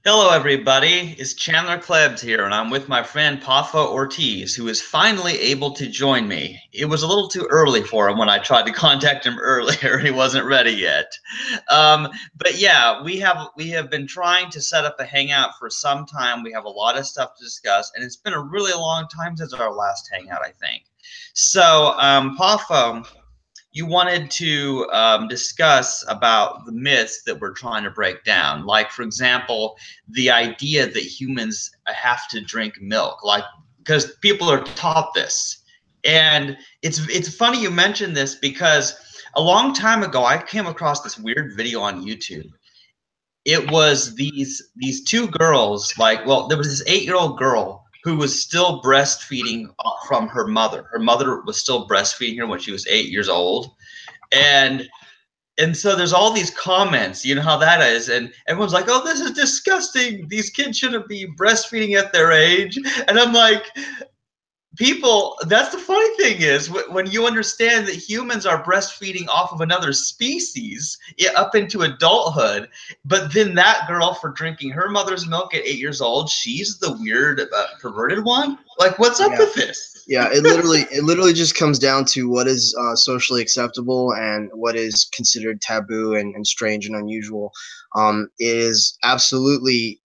Hello, everybody. It's Chandler Klebs here, and I'm with my friend Poffo Ortiz, who is finally able to join me. It was a little too early for him when I tried to contact him earlier. He wasn't ready yet. But yeah, we have been trying to set up a hangout for some time. We have a lot of stuff to discuss, and it's been a really long time since our last hangout, I think. So, Poffo, you wanted to discuss about the myths that we're trying to break down. Like, for example, the idea that humans have to drink milk, like because people are taught this. And it's funny you mentioned this because a long time ago I came across this weird video on YouTube. It was these two girls, like, well, there was this 8-year-old girl who was still breastfeeding from her mother. Her mother was still breastfeeding her when she was 8 years old, and so there's all these comments, you know how that is, and everyone's like, oh, this is disgusting, these kids shouldn't be breastfeeding at their age. And I'm like, people, that's the funny thing is when you understand that humans are breastfeeding off of another species up into adulthood, but then that girl, for drinking her mother's milk at 8 years old, she's the weird perverted one. Like, what's up Yeah, with this? yeah. It literally just comes down to what is socially acceptable and what is considered taboo and strange and unusual. It is absolutely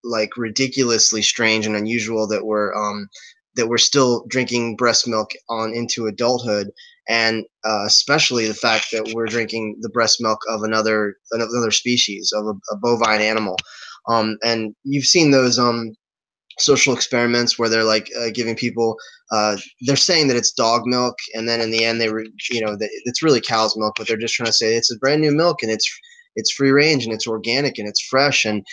like ridiculously strange and unusual that we're still drinking breast milk on into adulthood, and especially the fact that we're drinking the breast milk of another species of a bovine animal. And you've seen those social experiments where they're like giving people they're saying that it's dog milk, and then in the end it's really cow's milk, but they're just trying to say it's a brand new milk and it's free range and it's organic and it's fresh and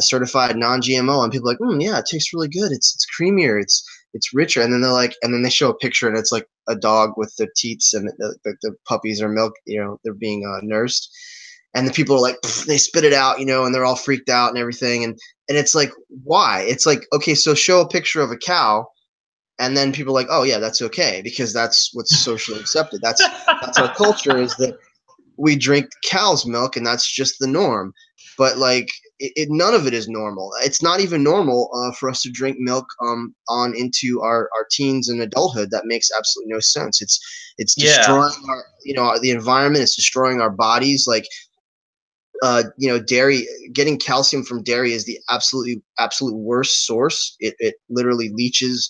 certified non-GMO, and people are like, yeah, it tastes really good, it's creamier, it's richer. And then they show a picture and it's like a dog with the teats, and the puppies are milk, they're being nursed, and the people are like, they spit it out, and they're all freaked out and everything. And it's like, why? It's like, okay, so show a picture of a cow, and then people are like, oh yeah, that's okay, because that's what's socially accepted. That's our culture, is that we drink cow's milk, and that's just the norm. But like, none of it is normal. It's not even normal for us to drink milk on into our teens and adulthood. That makes absolutely no sense. It's Yeah. destroying the environment. It's destroying our bodies. Like, dairy, getting calcium from dairy is the absolute worst source. It literally leaches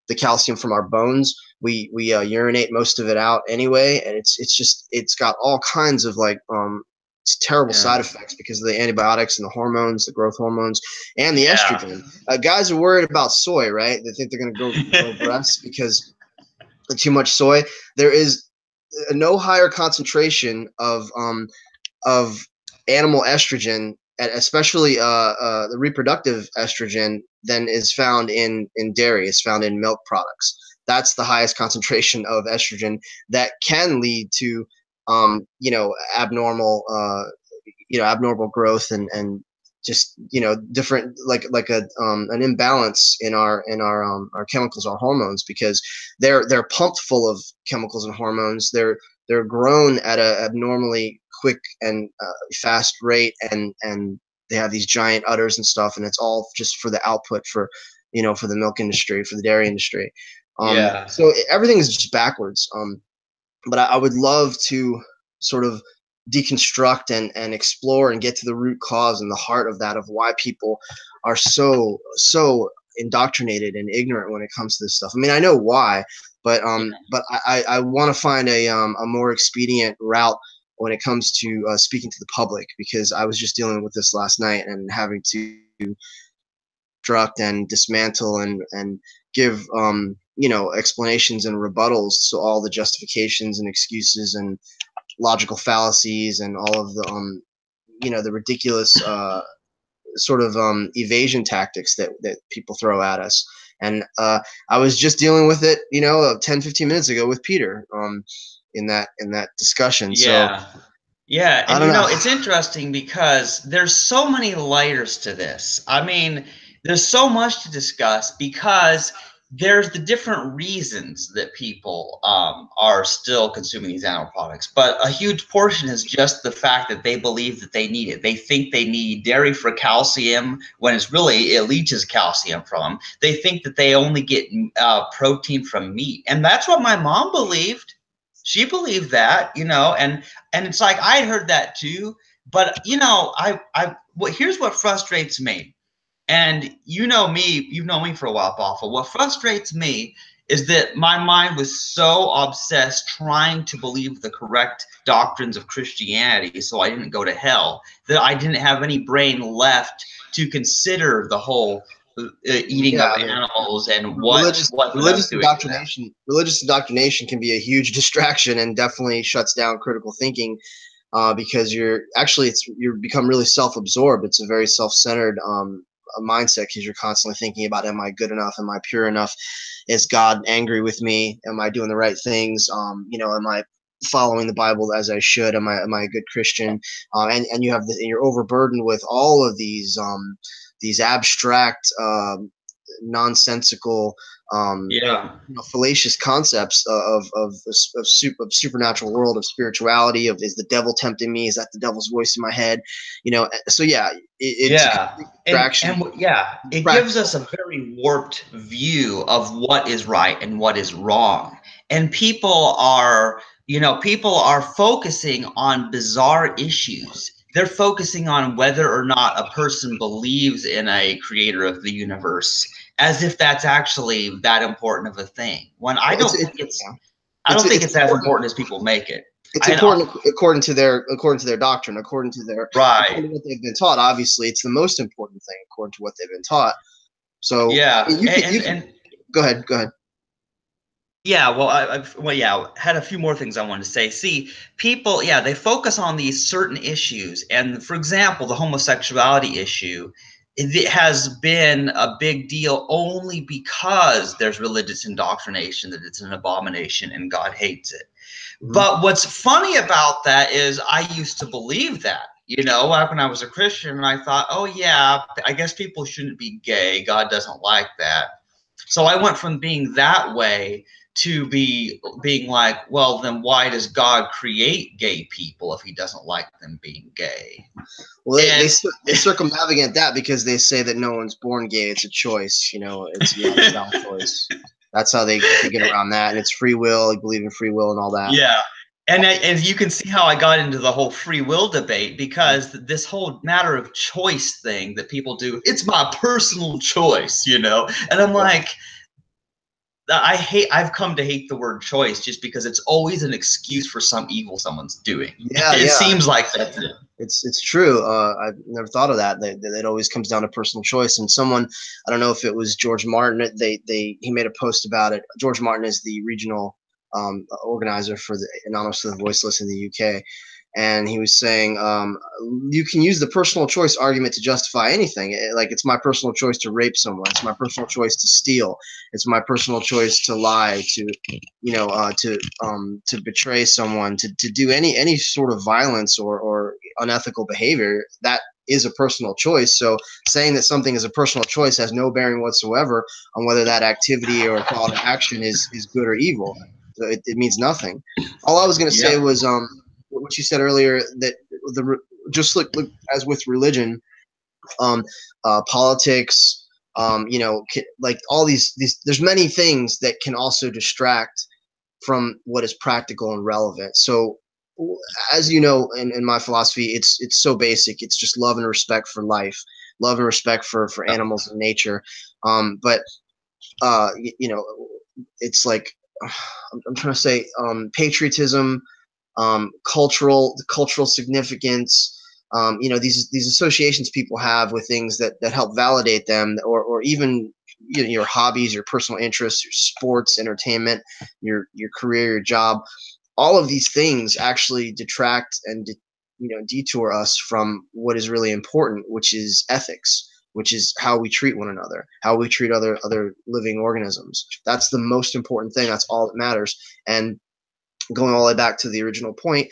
the calcium from our bones. We urinate most of it out anyway, and it's got all kinds of like it's terrible Yeah. side effects because of the antibiotics and the hormones, the growth hormones, and the Yeah. estrogen. Guys are worried about soy, right? They think they're going to grow breasts because of too much soy. There is no higher concentration of animal estrogen, and especially the reproductive estrogen, than is found in dairy. Is found in milk products. That's the highest concentration of estrogen that can lead to abnormal abnormal growth and just different, like a an imbalance in our chemicals, our hormones, because they're pumped full of chemicals and hormones. They're grown at a abnormally quick and fast rate, and they have these giant udders and stuff, and it's all just for the output for the milk industry, for the dairy industry. Yeah. So everything is just backwards. But I would love to sort of deconstruct and explore and get to the root cause and the heart of that, of why people are so indoctrinated and ignorant when it comes to this stuff. I mean, I know why, but I want to find a more expedient route when it comes to speaking to the public, because I was just dealing with this last night and having to construct and dismantle and give explanations and rebuttals to all the justifications and excuses and logical fallacies and all of the ridiculous sort of evasion tactics that people throw at us. And I was just dealing with it 10-15 minutes ago with Peter in that discussion. So Yeah. Yeah, I and don't know. it's interesting because there's so many layers to this. I mean, there's so much to discuss because there's the different reasons that people are still consuming these animal products, but a huge portion is just the fact that they believe that they need it. They think they need dairy for calcium when it's really, it leaches calcium from them. They think that they only get protein from meat, and that's what my mom believed. She believed that, and it's like I heard that too. But here's what frustrates me. And you know me, you've known me for a while, Poffo. What frustrates me is that my mind was so obsessed trying to believe the correct doctrines of Christianity so I didn't go to hell, that I didn't have any brain left to consider the whole eating of animals and what that was doing to them. Religious indoctrination can be a huge distraction and definitely shuts down critical thinking, because you become really self-absorbed. It's a very self-centered mindset, because you're constantly thinking about, am I good enough? Am I pure enough? Is God angry with me? Am I doing the right things? Am I following the Bible as I should? Am I a good Christian? And you're overburdened with all of these abstract, nonsensical, fallacious concepts of supernatural world, of spirituality, of, is the devil tempting me? Is that the devil's voice in my head? So yeah, it's a distraction. It gives us a very warped view of what is right and what is wrong. And people are focusing on bizarre issues. They're focusing on whether or not a person believes in a creator of the universe, as if that's actually that important of a thing. When I don't think it's as important as people make it. It's important according to their doctrine, according to what they've been taught. Obviously, it's the most important thing according to what they've been taught. So yeah, go ahead. Yeah, well, I had a few more things I wanted to say. See, people, they focus on these certain issues, and for example, the homosexuality issue, it has been a big deal only because there's religious indoctrination that it's an abomination and God hates it. Mm-hmm. But what's funny about that is I used to believe that, like when I was a Christian, and I thought, oh yeah, I guess people shouldn't be gay. God doesn't like that. So I went from being that way to being like, well, then why does God create gay people if he doesn't like them being gay? Well, they circumnavigate that because they say that no one's born gay. It's a choice, it's a lifestyle choice. That's how they get around that. And it's free will. They believe in free will and all that. Yeah. And you can see how I got into the whole free will debate, because this whole matter of choice thing that people do, it's my personal choice, and I'm like, I've come to hate the word choice just because it's always an excuse for some evil someone's doing. It seems like that's it. It's true. I've never thought of that. It always comes down to personal choice. And someone, I don't know if it was George Martin, he made a post about it. George Martin is the regional organizer for the Anonymous to the Voiceless in the UK. And he was saying, you can use the personal choice argument to justify anything. Like, it's my personal choice to rape someone. It's my personal choice to steal. It's my personal choice to lie, to betray someone, to do any sort of violence or unethical behavior. That is a personal choice. So saying that something is a personal choice has no bearing whatsoever on whether that activity or thought or action is good or evil. So it means nothing. All I was going to say was, what you said earlier, that just look as with religion, politics, like all these, there's many things that can also distract from what is practical and relevant. So, as you know, in my philosophy, it's so basic. It's just love and respect for life, love and respect for animals and nature. But it's like, I'm trying to say, patriotism, cultural significance, these associations people have with things that help validate them, or even your hobbies, your personal interests, your sports, entertainment, your career, your job. All of these things actually detract and detour us from what is really important, which is ethics, which is how we treat one another, how we treat other living organisms. That's the most important thing. That's all that matters. And going all the way back to the original point,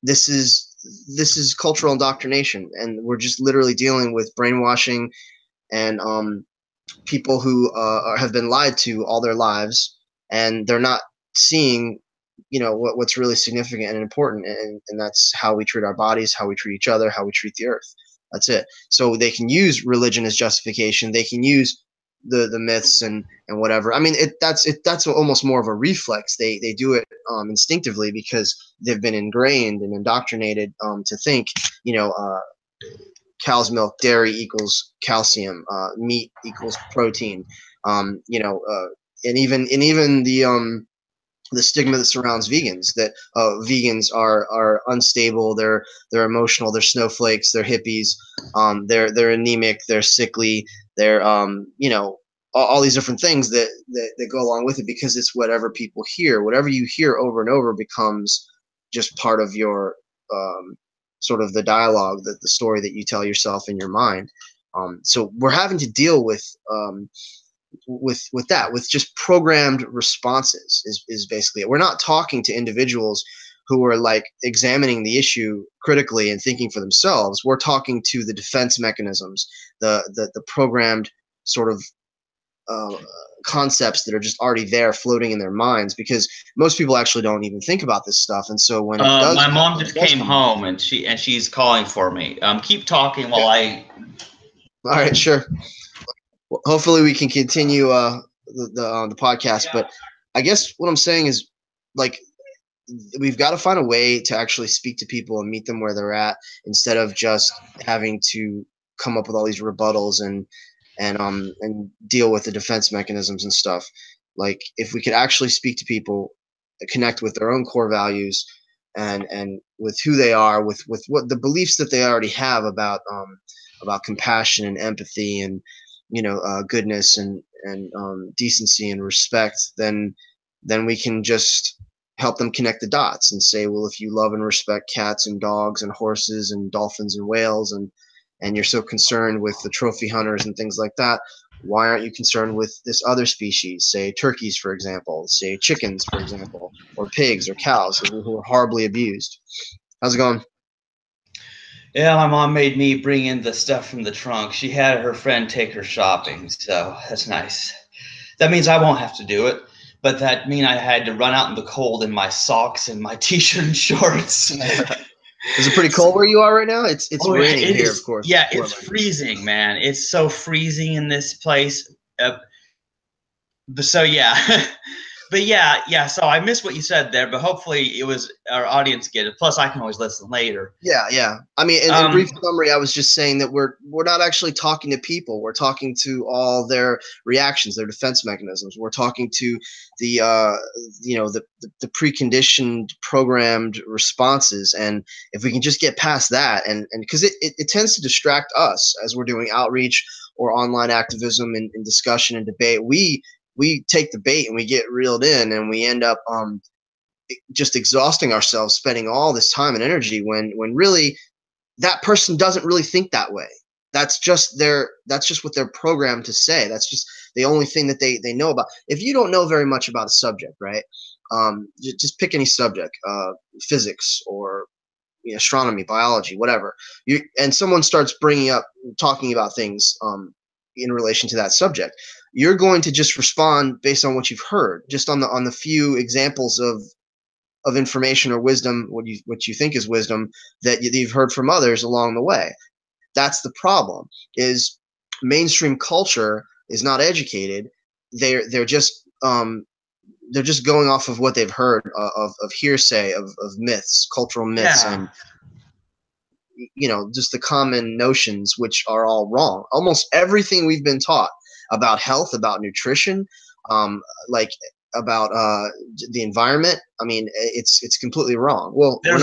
this is cultural indoctrination, and we're just literally dealing with brainwashing and people who have been lied to all their lives, and they're not seeing, what's really significant and important, and that's how we treat our bodies, how we treat each other, how we treat the earth. That's it. So they can use religion as justification. They can use the myths and whatever. I mean, that's almost more of a reflex. They do it instinctively because they've been ingrained and indoctrinated to think, you know, cow's milk, dairy equals calcium, meat equals protein, and even the stigma that surrounds vegans, that vegans are unstable, they're emotional, they're snowflakes, they're hippies, they're anemic, they're sickly, they're all these different things that go along with it, because it's whatever people hear. Whatever you hear over and over becomes just part of your sort of the dialogue, the story that you tell yourself in your mind. So we're having to deal with that, with just programmed responses is basically it. We're not talking to individuals who are like examining the issue critically and thinking for themselves. We're talking to the defense mechanisms, the programmed sort of concepts that are just already there floating in their minds, because most people actually don't even think about this stuff. And so when it does, My mom just came home and she's calling for me. Keep talking while I. All right, sure. Well, hopefully we can continue the podcast. But I guess what I'm saying is, like, we've got to find a way to actually speak to people and meet them where they're at, instead of just having to come up with all these rebuttals and deal with the defense mechanisms and stuff. Like, if we could actually speak to people, connect with their own core values, and with who they are, with what the beliefs that they already have about compassion and empathy and goodness and decency and respect, then we can just help them connect the dots and say, well, if you love and respect cats and dogs and horses and dolphins and whales, and you're so concerned with the trophy hunters and things like that, why aren't you concerned with this other species, say turkeys, for example, say chickens, for example, or pigs or cows who are horribly abused? How's it going? Yeah, my mom made me bring in the stuff from the trunk. She had her friend take her shopping, so that's nice. That means I won't have to do it, but that mean I had to run out in the cold in my socks and my t-shirt and shorts. Is it pretty cold where you are right now? It's raining it here, is. of course. Yeah, it's freezing, man. It's so freezing in this place. So yeah, but yeah. So I missed what you said there, but hopefully it was our audience get it. Plus, I can always listen later. Yeah. I mean, in brief summary, I was just saying that we're not actually talking to people. We're talking to all their reactions, their defense mechanisms. We're talking to the the preconditioned, programmed responses. And if we can just get past that, and because it tends to distract us as we're doing outreach or online activism and discussion and debate, we take the bait and we get reeled in, and we end up just exhausting ourselves, spending all this time and energy when really that person doesn't really think that way. That's just what they're programmed to say. That's just the only thing that they know about. If you don't know very much about a subject, right? Just pick any subject, physics or astronomy, biology, whatever. And someone starts talking about things in relation to that subject. You're going to just respond based on what you've heard, just on the few examples of information or wisdom, what you think is wisdom that you've heard from others along the way. That's the problem. Is mainstream culture is not educated. They're just going off of what they've heard of hearsay, of myths, cultural myths, and just the common notions, which are all wrong. Almost everything we've been taught about health, about nutrition, like about the environment, I mean, it's completely wrong. Well, there's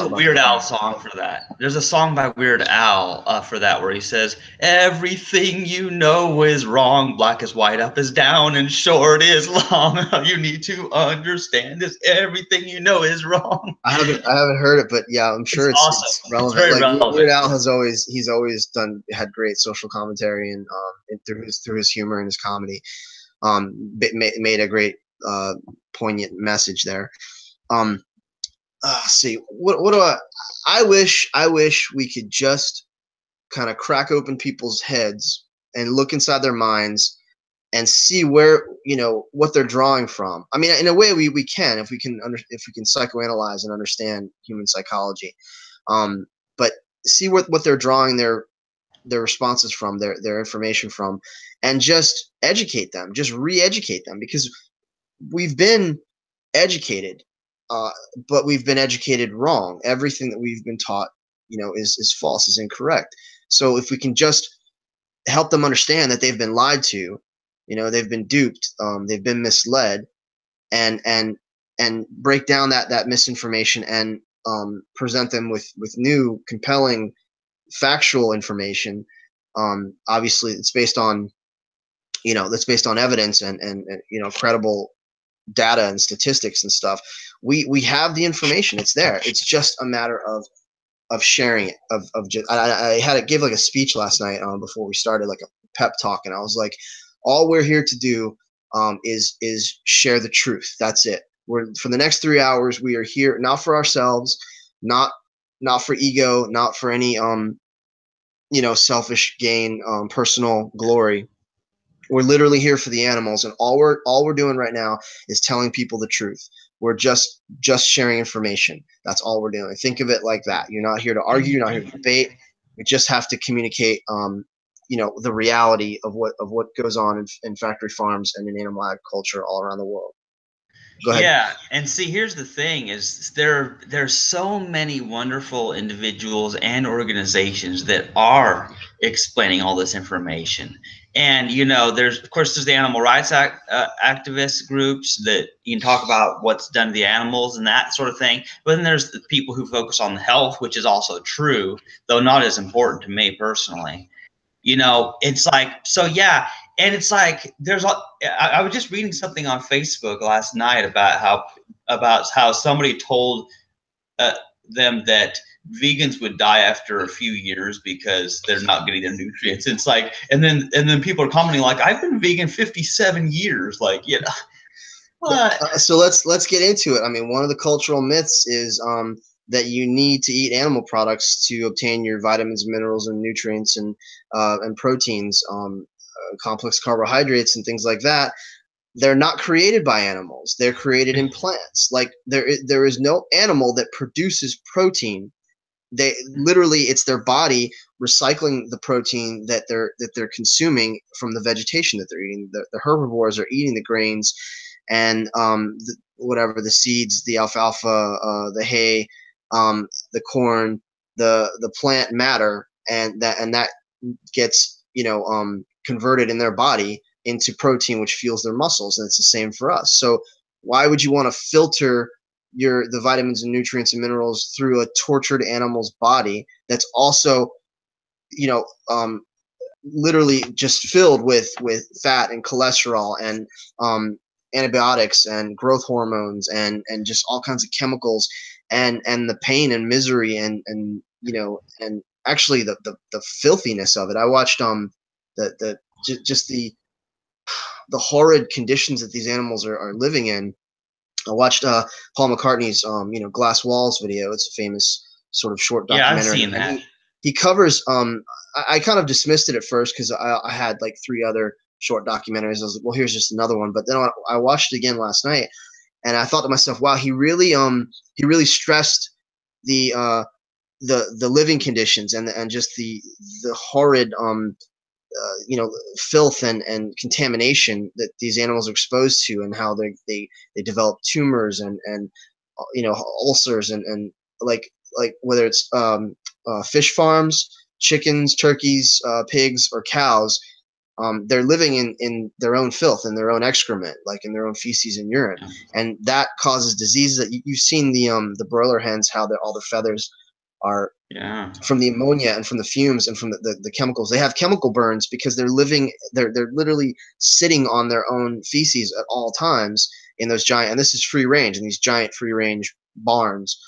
a Weird Al song for that. There's a song by Weird Al for that, where he says, "Everything you know is wrong. Black is white, up is down, and short is long. You need to understand this. Everything you know is wrong." I haven't heard it, but yeah, I'm sure it's awesome. It's relevant. It's very relevant. Weird Al he's always had great social commentary, and through his humor and his comedy, made a great poignant message there. See, what do I wish we could just kind of crack open people's heads and look inside their minds and see where, what they're drawing from. I mean, in a way we can, if we can psychoanalyze and understand human psychology. But see what they're drawing their responses from, their information from, and just educate them, just re-educate them, because we've been educated, but we've been educated wrong. Everything that we've been taught, is false, is incorrect. So if we can just help them understand that they've been lied to, they've been duped, they've been misled, and break down that misinformation, and present them with new, compelling, factual information. Obviously, it's based on evidence, and credible data and statistics and stuff. We have the information. It's there. It's just a matter of sharing it. Of just, I had to give like a speech last night before we started, like a pep talk, and I was like, all we're here to do is share the truth. That's it. We're, for the next 3 hours, we are here not for ourselves, not for ego, not for any selfish gain, personal glory. We're literally here for the animals, and all we're doing right now is telling people the truth. We're just sharing information. That's all we're doing. Think of it like that. You're not here to argue. You're not here to debate. We just have to communicate, the reality of what goes on in factory farms and in animal agriculture all around the world. Go ahead. Yeah, and see, here's the thing: is there's so many wonderful individuals and organizations that are explaining all this information, and there's the animal rights activist groups that you can talk about what's done to the animals and that sort of thing. But then there's the people who focus on the health, which is also true, though not as important to me personally. It's like, so yeah. And it's like, I was just reading something on Facebook last night about how somebody told them that vegans would die after a few years because they're not getting their nutrients. It's like, and then people are commenting like, I've been vegan 57 years. Like, what? So let's get into it. I mean, one of the cultural myths is that you need to eat animal products to obtain your vitamins, minerals, and nutrients, and proteins, complex carbohydrates, and things like that. They're not created by animals. They're created in plants. Like there is no animal that produces protein. They literally, it's their body recycling the protein that they're consuming from the vegetation that they're eating. The herbivores are eating the grains and whatever, the seeds, the alfalfa, the hay, the corn, the plant matter, and that gets converted in their body into protein, which fuels their muscles, and it's the same for us. So why would you want to filter the vitamins and nutrients and minerals through a tortured animal's body that's also literally just filled with fat and cholesterol and antibiotics and growth hormones and just all kinds of chemicals, and the pain and misery and actually the filthiness of it. I watched the horrid conditions that these animals are living in. I watched Paul McCartney's Glass Walls video. It's a famous sort of short documentary. Yeah, I've seen that. He covers I kind of dismissed it at first because I had like 3 other short documentaries. I was like, well, here's just another one. But then I watched it again last night, and I thought to myself, wow, he really stressed the living conditions and just the horrid filth and contamination that these animals are exposed to, and how they develop tumors and ulcers and like whether it's fish farms, chickens, turkeys, pigs, or cows. They're living in their own filth and their own excrement, like in their own feces and urine, and that causes diseases. That you've seen the broiler hens, how all their feathers are from the ammonia and from the fumes and from the chemicals. They have chemical burns because they're literally sitting on their own feces at all times in those giant, and this is free range, in these giant free range barns,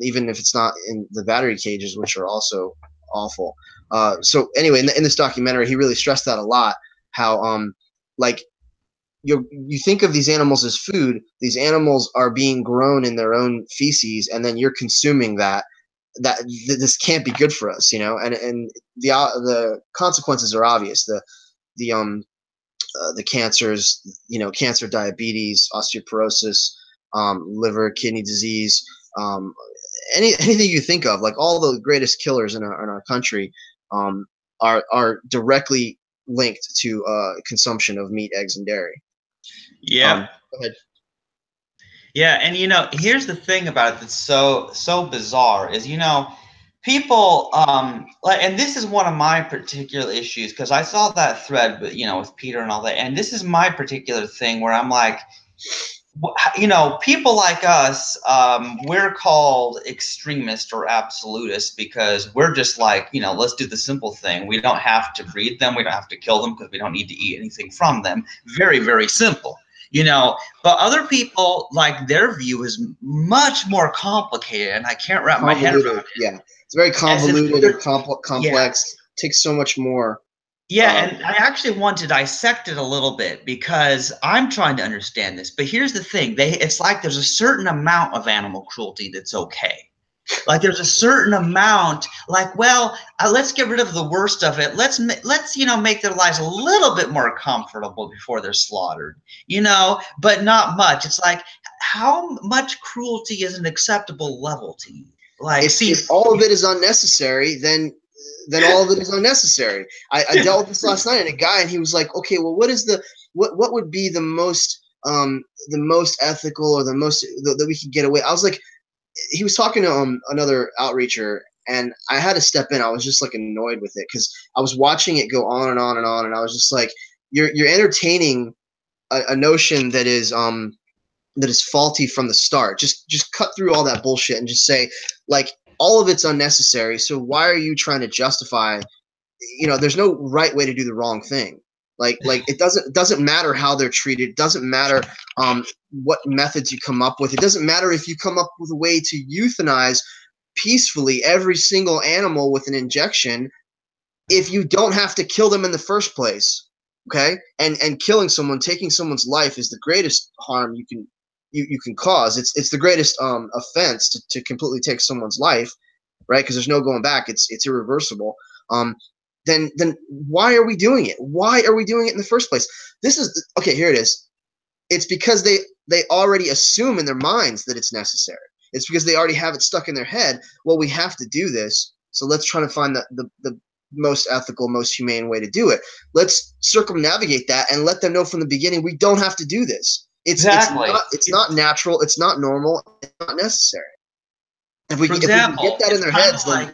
even if it's not in the battery cages, which are also awful. So anyway, in this documentary, he really stressed that a lot, how like you think of these animals as food. These animals are being grown in their own feces, and then you're consuming that. this can't be good for us, you know, and the consequences are obvious. The cancers, you know, cancer, diabetes, osteoporosis, liver, kidney disease, anything you think of, like all the greatest killers in our country, are directly linked to consumption of meat, eggs, and dairy. Yeah. Go ahead. Yeah, and you know, here's the thing about it that's so bizarre is, you know, people like, and this is one of my particular issues because I saw that thread, but you know, with Peter and all that, and this is my particular thing where I'm like, you know, people like us, we're called extremists or absolutists because we're just like, you know, let's do the simple thing. We don't have to breed them. We don't have to kill them because we don't need to eat anything from them. Very, very simple, you know. But other people, like, their view is much more complicated, and I can't wrap my head around it. Yeah, it's very convoluted and complex. Takes so much more. Yeah, and I actually want to dissect it a little bit because I'm trying to understand this. But here's the thing: it's like there's a certain amount of animal cruelty that's okay. Like there's a certain amount, like, well, let's get rid of the worst of it. Let's you know, make their lives a little bit more comfortable before they're slaughtered, you know, but not much. It's like, how much cruelty is an acceptable level to you? Like, if all of it is unnecessary, then all of it is unnecessary. I dealt with this last night, and a guy, and he was like, okay, well, what would be the most ethical, or the most that we could get away? I was like, he was talking to another outreacher, and I had to step in. I was just like annoyed with it because I was watching it go on and on and on, and I was just like, you're entertaining a notion that is faulty from the start. Just cut through all that bullshit and just say, like, all of it's unnecessary. So why are you trying to justify? You know, there's no right way to do the wrong thing. Like it doesn't matter how they're treated. It doesn't matter what methods you come up with. It doesn't matter if you come up with a way to euthanize peacefully every single animal with an injection, if you don't have to kill them in the first place. Okay, and killing someone, taking someone's life, is the greatest harm you can cause. It's the greatest offense to completely take someone's life, right? Because there's no going back. It's irreversible. Then why are we doing it? Why are we doing it in the first place? This is okay. Here it is. It's because they already assume in their minds that it's necessary. It's because they already have it stuck in their head. Well, we have to do this, so let's try to find the most ethical, most humane way to do it. Let's circumnavigate that and let them know from the beginning we don't have to do this. It's not natural. It's not normal. It's not necessary. If we can get that in their heads, then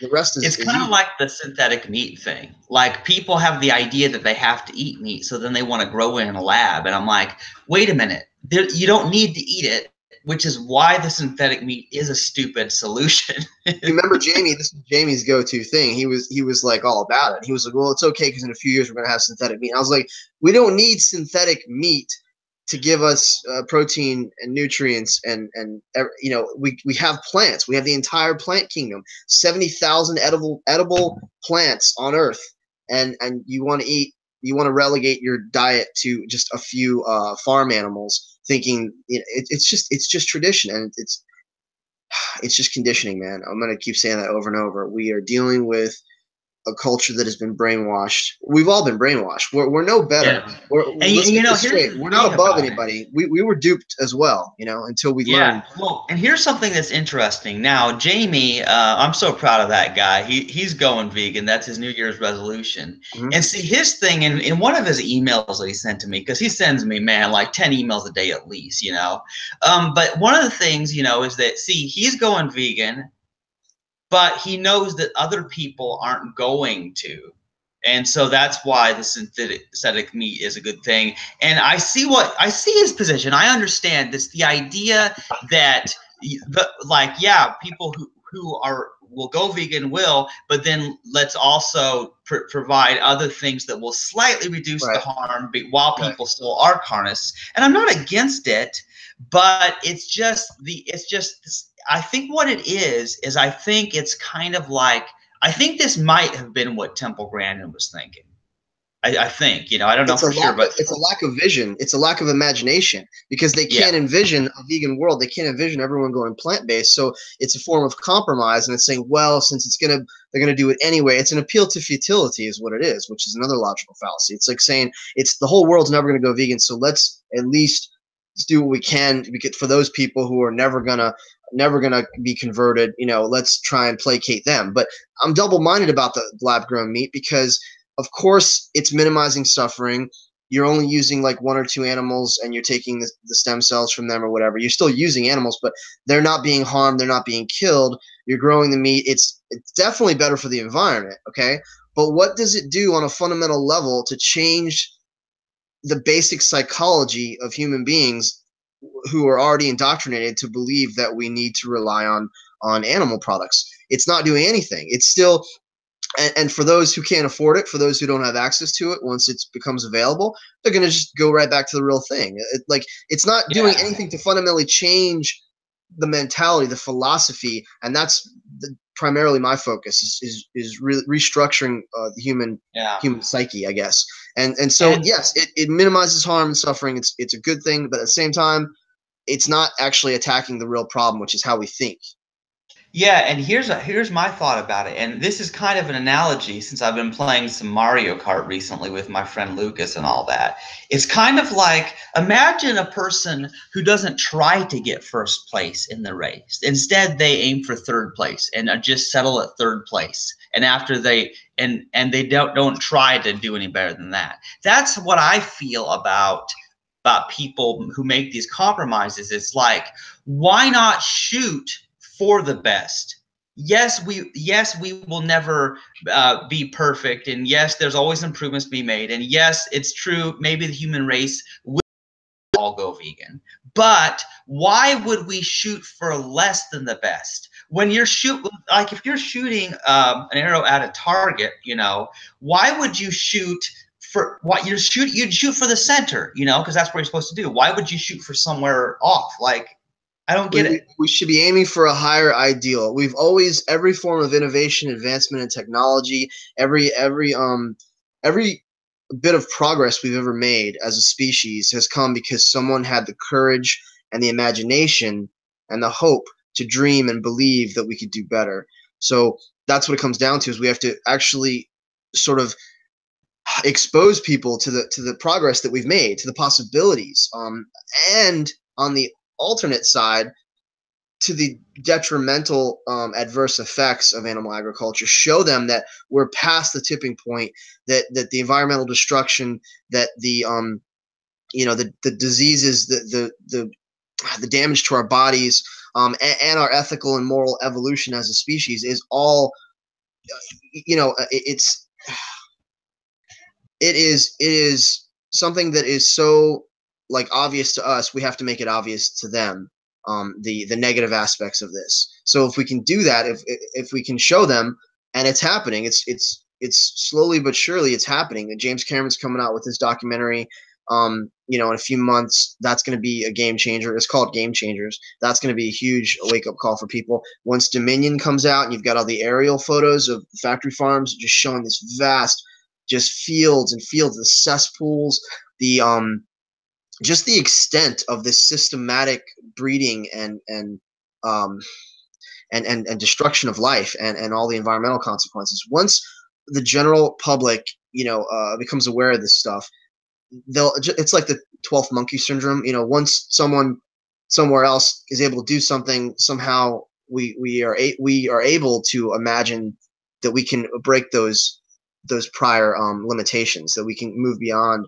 the rest is. It's kind of like the synthetic meat thing. Like, people have the idea that they have to eat meat, so then they want to grow it in a lab. And I'm like, wait a minute, you don't need to eat it, which is why the synthetic meat is a stupid solution. Remember Jamie? This is Jamie's go-to thing. He was like all about it. He was like, well, it's okay because in a few years we're going to have synthetic meat. And I was like, we don't need synthetic meat to give us protein and nutrients, and you know, we have plants. We have the entire plant kingdom, 70,000 edible plants on Earth, and you want to relegate your diet to just a few farm animals, thinking, you know, it's just tradition, and it's just conditioning, man. I'm gonna keep saying that over and over. We are dealing with a culture that has been brainwashed. We've all been brainwashed. We're no better. Yeah. We're not above anybody. We were duped as well, you know, until we learned. Well, and here's something that's interesting. Now, Jamie, I'm so proud of that guy. He's going vegan. That's his New Year's resolution. Mm-hmm. And see, his thing in one of his emails that he sent to me, because he sends me, man, like 10 emails a day at least, you know. But one of the things, you know, is that, see, he's going vegan, but he knows that other people aren't going to. And so that's why the synthetic meat is a good thing. And I see his position. I understand this, the idea that people who will go vegan will, but then let's also provide other things that will slightly reduce the harm while people still are carnists. And I'm not against it, but it's just I think what it is I think it's kind of like, I think this might have been what Temple Grandin was thinking. I think, I don't know for sure, but it's a lack of vision. It's a lack of imagination because they yeah. can't envision a vegan world. They can't envision everyone going plant-based. So it's a form of compromise, and it's saying, well, since they're gonna do it anyway. It's an appeal to futility, is what it is, which is another logical fallacy. It's like saying it's the whole world's never gonna go vegan, so let's at least do what we can for those people who are never gonna be converted. Let's try and placate them. But I'm double-minded about the lab-grown meat because, of course, it's minimizing suffering. You're only using like one or two animals, and you're taking the stem cells from them or whatever. You're still using animals, but they're not being harmed. They're not being killed. You're growing the meat. It's definitely better for the environment, okay? But what does it do on a fundamental level to change the basic psychology of human beings who are already indoctrinated to believe that we need to rely on animal products? It's not doing anything. It's still and for those who can't afford it, for those who don't have access to it, once it becomes available, they're going to just go right back to the real thing. It's not doing anything to fundamentally change the mentality, the philosophy, and that's primarily my focus is restructuring the human psyche, I guess. And so yes, it minimizes harm and suffering. It's a good thing, but at the same time, it's not actually attacking the real problem, which is how we think. Yeah, and here's my thought about it. And this is kind of an analogy since I've been playing some Mario Kart recently with my friend Lucas and all that. It's kind of like, imagine a person who doesn't try to get first place in the race. Instead, they aim for third place and just settle at third place. And after they don't try to do any better than that. That's what I feel about people who make these compromises. It's like, why not shoot for the best? Yes, we will never be perfect, and yes, there's always improvements to be made, and yes, it's true, maybe the human race will all go vegan, but why would we shoot for less than the best? When you're if you're shooting an arrow at a target, why would you shoot for what you'd shoot for the center, because that's what you're supposed to do. Why would you shoot for somewhere off? Like, I don't get it. We should be aiming for a higher ideal. Every form of innovation, advancement in technology, every bit of progress we've ever made as a species has come because someone had the courage and the imagination and the hope to dream and believe that we could do better. So that's what it comes down to, is we have to actually sort of expose people to the progress that we've made, to the possibilities, and on the alternate side, to the detrimental adverse effects of animal agriculture. Show them that we're past the tipping point, that the environmental destruction, that the diseases, the damage to our bodies, and our ethical and moral evolution as a species is all, it is something that is so like obvious to us. We have to make it obvious to them, the negative aspects of this. So if we can do that, if we can show them, and it's happening, it's slowly but surely it's happening. And James Cameron's coming out with his documentary, in a few months. That's going to be a game changer. It's called Game Changers. That's going to be a huge wake up call for people. Once Dominion comes out and you've got all the aerial photos of factory farms just showing this vast, just fields and fields, the cesspools, the just the extent of this systematic breeding and destruction of life and all the environmental consequences. Once the general public, becomes aware of this stuff, it's like the 12th monkey syndrome. Once someone somewhere else is able to do something, somehow we are able to imagine that we can break those prior limitations, that we can move beyond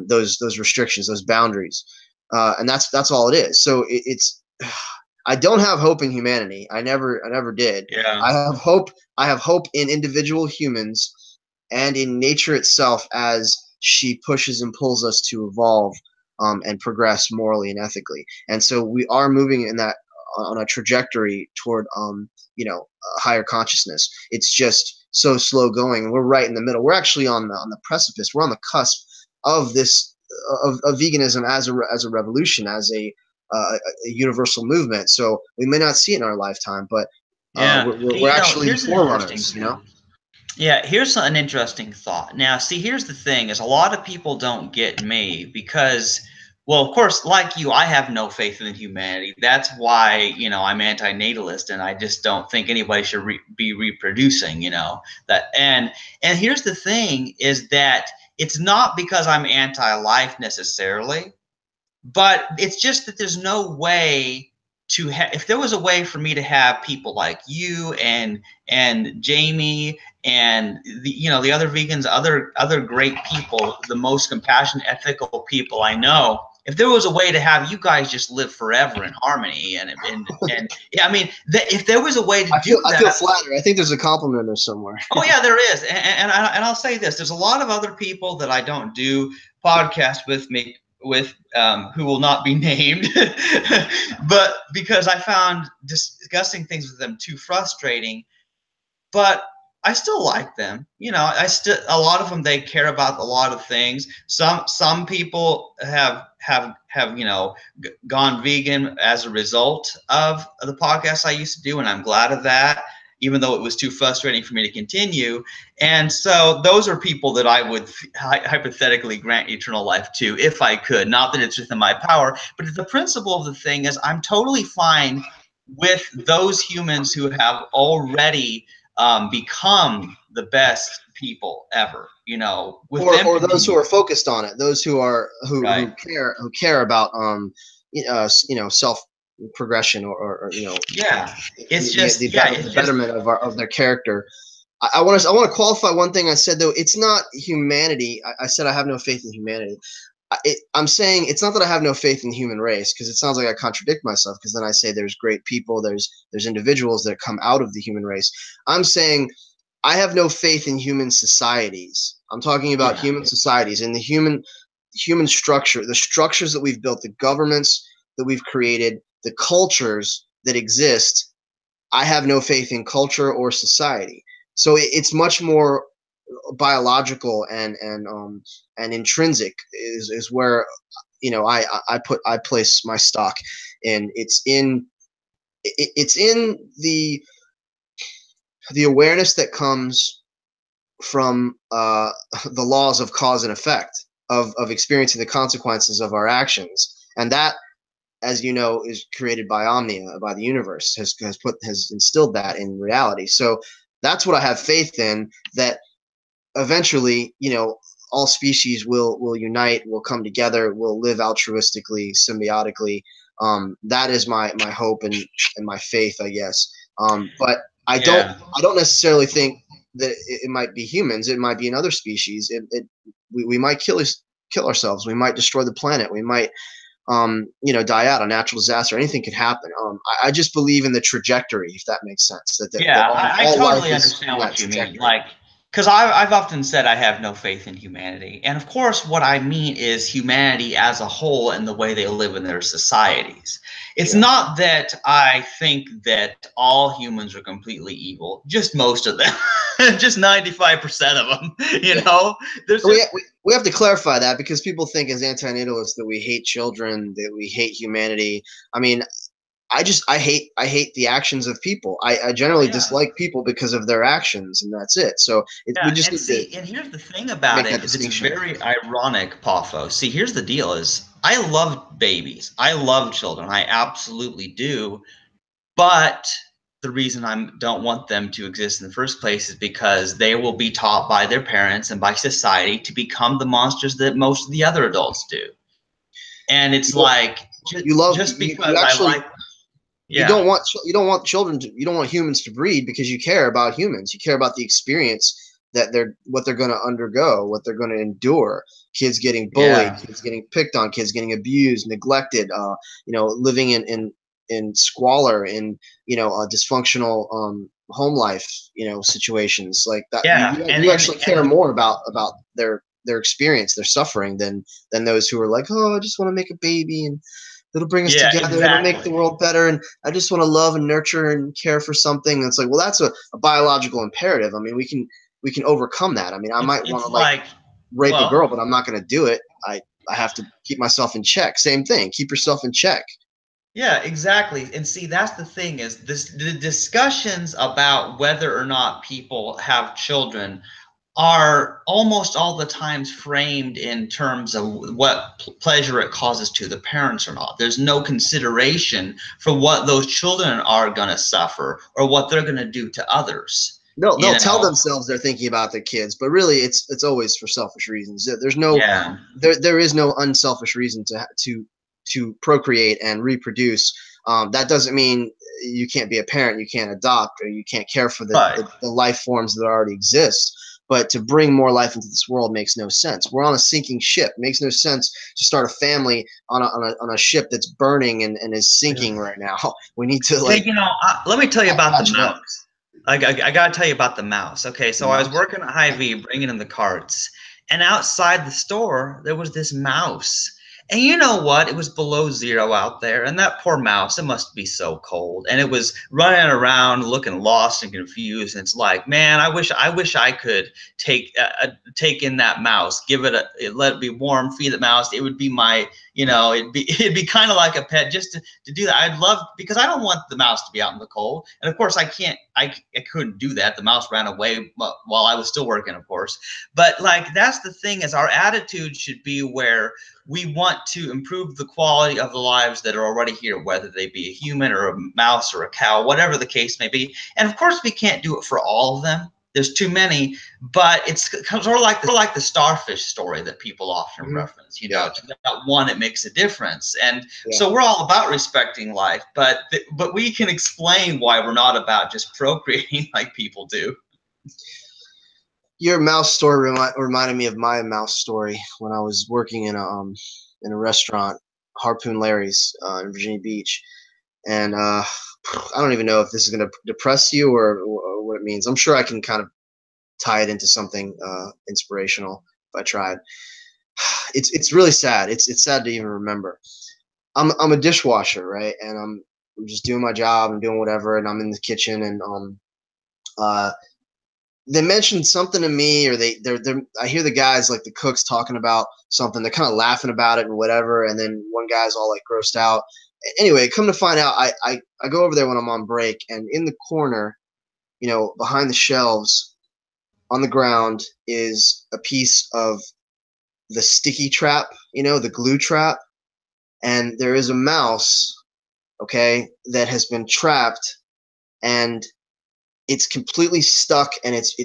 those restrictions, those boundaries, and that's all it is. So it's I don't have hope in humanity. I never did. Yeah. I have hope in individual humans and in nature itself, as she pushes and pulls us to evolve and progress morally and ethically. And so we are moving in that on a trajectory toward a higher consciousness. It's just so slow going, and we're right in the middle. We're actually on the precipice. We're on the cusp of this of veganism as a revolution, as a universal movement. So we may not see it in our lifetime, but we're actually forerunners. Yeah, here's an interesting thought. Now, see, here's the thing is a lot of people don't get me because, well, of course, like you, I have no faith in humanity. That's why, I'm anti-natalist and I just don't think anybody should be reproducing, that. And here's the thing is that it's not because I'm anti-life necessarily. But it's just that there's no way to have. If there was a way for me to have people like you and Jamie and the other vegans, other great people, the most compassionate, ethical people I know. If there was a way to have you guys just live forever in harmony and yeah, I mean, if there was a way to do I feel that. flattered. I think there's a compliment there somewhere. Oh yeah, there is, and I'll say this: there's a lot of other people that I don't do podcasts with me with who will not be named, but because I found discussing things with them too frustrating. But I still like them. I still a lot of them they care about a lot of things. Some people have gone vegan as a result of the podcast I used to do, and I'm glad of that, even though it was too frustrating for me to continue. And so those are people that I would hypothetically grant eternal life to if I could. Not that it's within my power, but the principle of the thing is I'm totally fine with those humans who have already become the best people ever. With them or those who are focused on it, those who are right. who care about self progression or Yeah, it's just the betterment of their character. I want to qualify one thing I said though. It's not humanity. I said I have no faith in humanity. I'm saying it's not that I have no faith in the human race, because it sounds like I contradict myself, because then I say there's great people, there's individuals that come out of the human race. I'm saying I have no faith in human societies. I'm talking about human societies and the human structure, the structures that we've built, the governments that we've created, the cultures that exist. I have no faith in culture or society. So it's much more biological and intrinsic is where I place my stock, and it's in the awareness that comes from the laws of cause and effect, of experiencing the consequences of our actions, and that, as you know, is created by omnia, by the universe, has instilled that in reality. So that's what I have faith in, that eventually, all species will unite, will come together, will live altruistically, symbiotically. That is my hope and my faith, I guess. But I don't necessarily think that it might be humans. It might be another species. We might kill ourselves. We might destroy the planet. We might die out, a natural disaster. Anything could happen. I just believe in the trajectory, if that makes sense. I totally understand what you mean. Like, because I've often said I have no faith in humanity. And of course, what I mean is humanity as a whole and the way they live in their societies. It's not that I think that all humans are completely evil, just most of them, just 95% of them, There's we have to clarify that, because people think as anti-natalists that we hate children, that we hate humanity. I mean, I hate the actions of people. I generally dislike people because of their actions, and that's it. So we just and here's the thing about it is it's very ironic, Poffo. See, here's the deal: is I love babies, I love children, I absolutely do. But the reason I don't want them to exist in the first place is because they will be taught by their parents and by society to become the monsters that most of the other adults do. And it's just because I like. Yeah. You don't want children to, you don't want humans to breed, because you care about humans. You care about the experience that what they're going to undergo, what they're going to endure. Kids getting bullied, kids getting picked on, kids getting abused, neglected, living in squalor, in dysfunctional home life, situations like that. You actually care more about their experience, their suffering, than those who are like, oh, I just want to make a baby and it'll bring us together. It'll make the world better. And I just want to love and nurture and care for something. It's like, well, that's a biological imperative. I mean, we can overcome that. I mean, I might want to rape a girl, but I'm not going to do it. I have to keep myself in check. Same thing. Keep yourself in check. Yeah, exactly. And see, that's the thing is the discussions about whether or not people have children are almost all the times framed in terms of what pleasure it causes to the parents or not. There's no consideration for what those children are going to suffer or what they're going to do to others. They'll You tell know? themselves they're thinking about their kids, but really it's always for selfish reasons. Yeah. There is no unselfish reason to procreate and reproduce. That doesn't mean you can't be a parent, you can't adopt, or you can't care for Right. the life forms that already exist. But to bring more life into this world makes no sense. We're on a sinking ship. It makes no sense to start a family on a ship that's burning and is sinking right now. We need to Yeah, like let me tell you about the patch it up. mouse. I got to tell you about the mouse. Okay, The so I was mouse. working at Hy-Vee, bringing in the carts, and outside the store there was this mouse. And you know what? It was below zero out there, and that poor mouse, it must be so cold. And it was running around, looking lost and confused. And it's like, man, I wish I could take in that mouse, give it let it be warm, feed the mouse. It would be my, it'd be kind of like a pet just to do that. I'd love because I don't want the mouse to be out in the cold, and of course I couldn't do that. The mouse ran away while I was still working, of course. But like that's the thing is our attitude should be where we want to improve the quality of the lives that are already here, whether they be a human or a mouse or a cow, whatever the case may be. And of course, we can't do it for all of them. There's too many, but it's sort of like the starfish story that people often Mhm. reference. You Yeah, know, to that one, it makes a difference, and yeah. so we're all about respecting life, but we can explain why we're not about just procreating like people do. Your mouse story reminded me of my mouse story when I was working in a restaurant, Harpoon Larry's in Virginia Beach, and I don't even know if this is going to depress you or what it means. I'm sure I can kind of tie it into something inspirational if I tried. It's really sad. It's sad to even remember. I'm a dishwasher, right? And I'm just doing my job and doing whatever, and I'm in the kitchen and uh they mentioned something to me, or they're I hear the guys like the cooks talking about something. They're kind of laughing about it and whatever, and then one guy's all like grossed out. Anyway, come to find out, I go over there when I'm on break, and in the corner, behind the shelves on the ground is a piece of the sticky trap, the glue trap, and there is a mouse, okay, that has been trapped, and it's completely stuck, and it's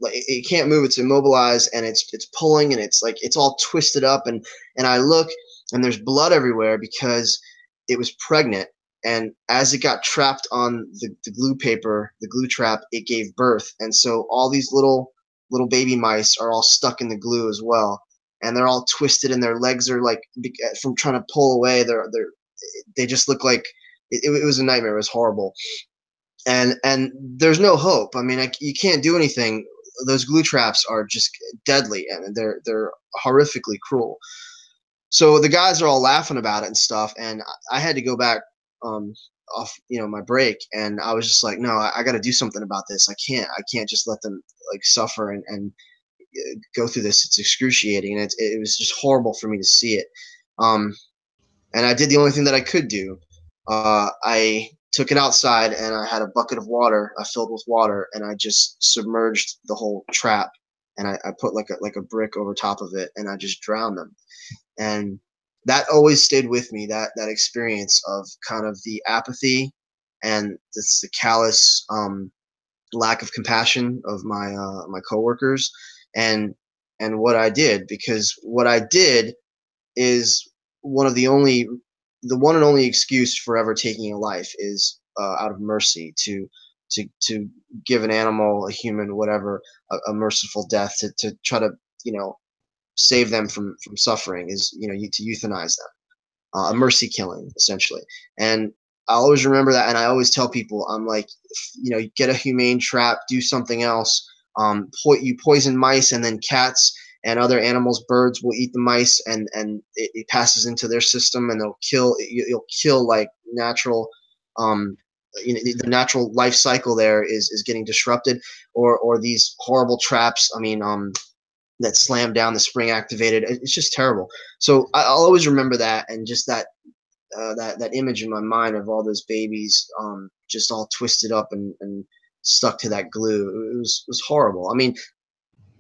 like it can't move, it's immobilized, and it's pulling, and it's like it's all twisted up, and I look, and there's blood everywhere because it was pregnant, and as it got trapped on the glue paper, the glue trap, it gave birth, and so all these little baby mice are all stuck in the glue as well, and they're all twisted, and their legs are like from trying to pull away, they just look like it was a nightmare. It was horrible, and there's no hope. I mean, you can't do anything. Those glue traps are just deadly, and they're horrifically cruel. So the guys are all laughing about it and stuff, and I had to go back um, off, my break, and I was just like, no, I got to do something about this. I can't just let them like suffer and go through this. It's excruciating, and it was just horrible for me to see it. Um, and I did the only thing that I could do. I took it outside, and I had a bucket of water I filled with water, and I just submerged the whole trap, and I put like a brick over top of it, and I just drowned them. And that always stayed with me. That experience of kind of the apathy and the callous lack of compassion of my coworkers, and what I did, because what I did is one of the one and only excuse for ever taking a life is out of mercy, to give an animal, a human, whatever, a merciful death, to try to you know save them from suffering, is to euthanize them, a mercy killing essentially. And I always remember that, and I always tell people, I'm like, get a humane trap, do something else. You poison mice, and then cats and other animals, birds will eat the mice, and it passes into their system, and you'll kill like natural. Um, the natural life cycle there is getting disrupted, or these horrible traps. I mean, that slam down the spring activated. It's just terrible. So I'll always remember that, and just that that image in my mind of all those babies just all twisted up and stuck to that glue. It was horrible. I mean,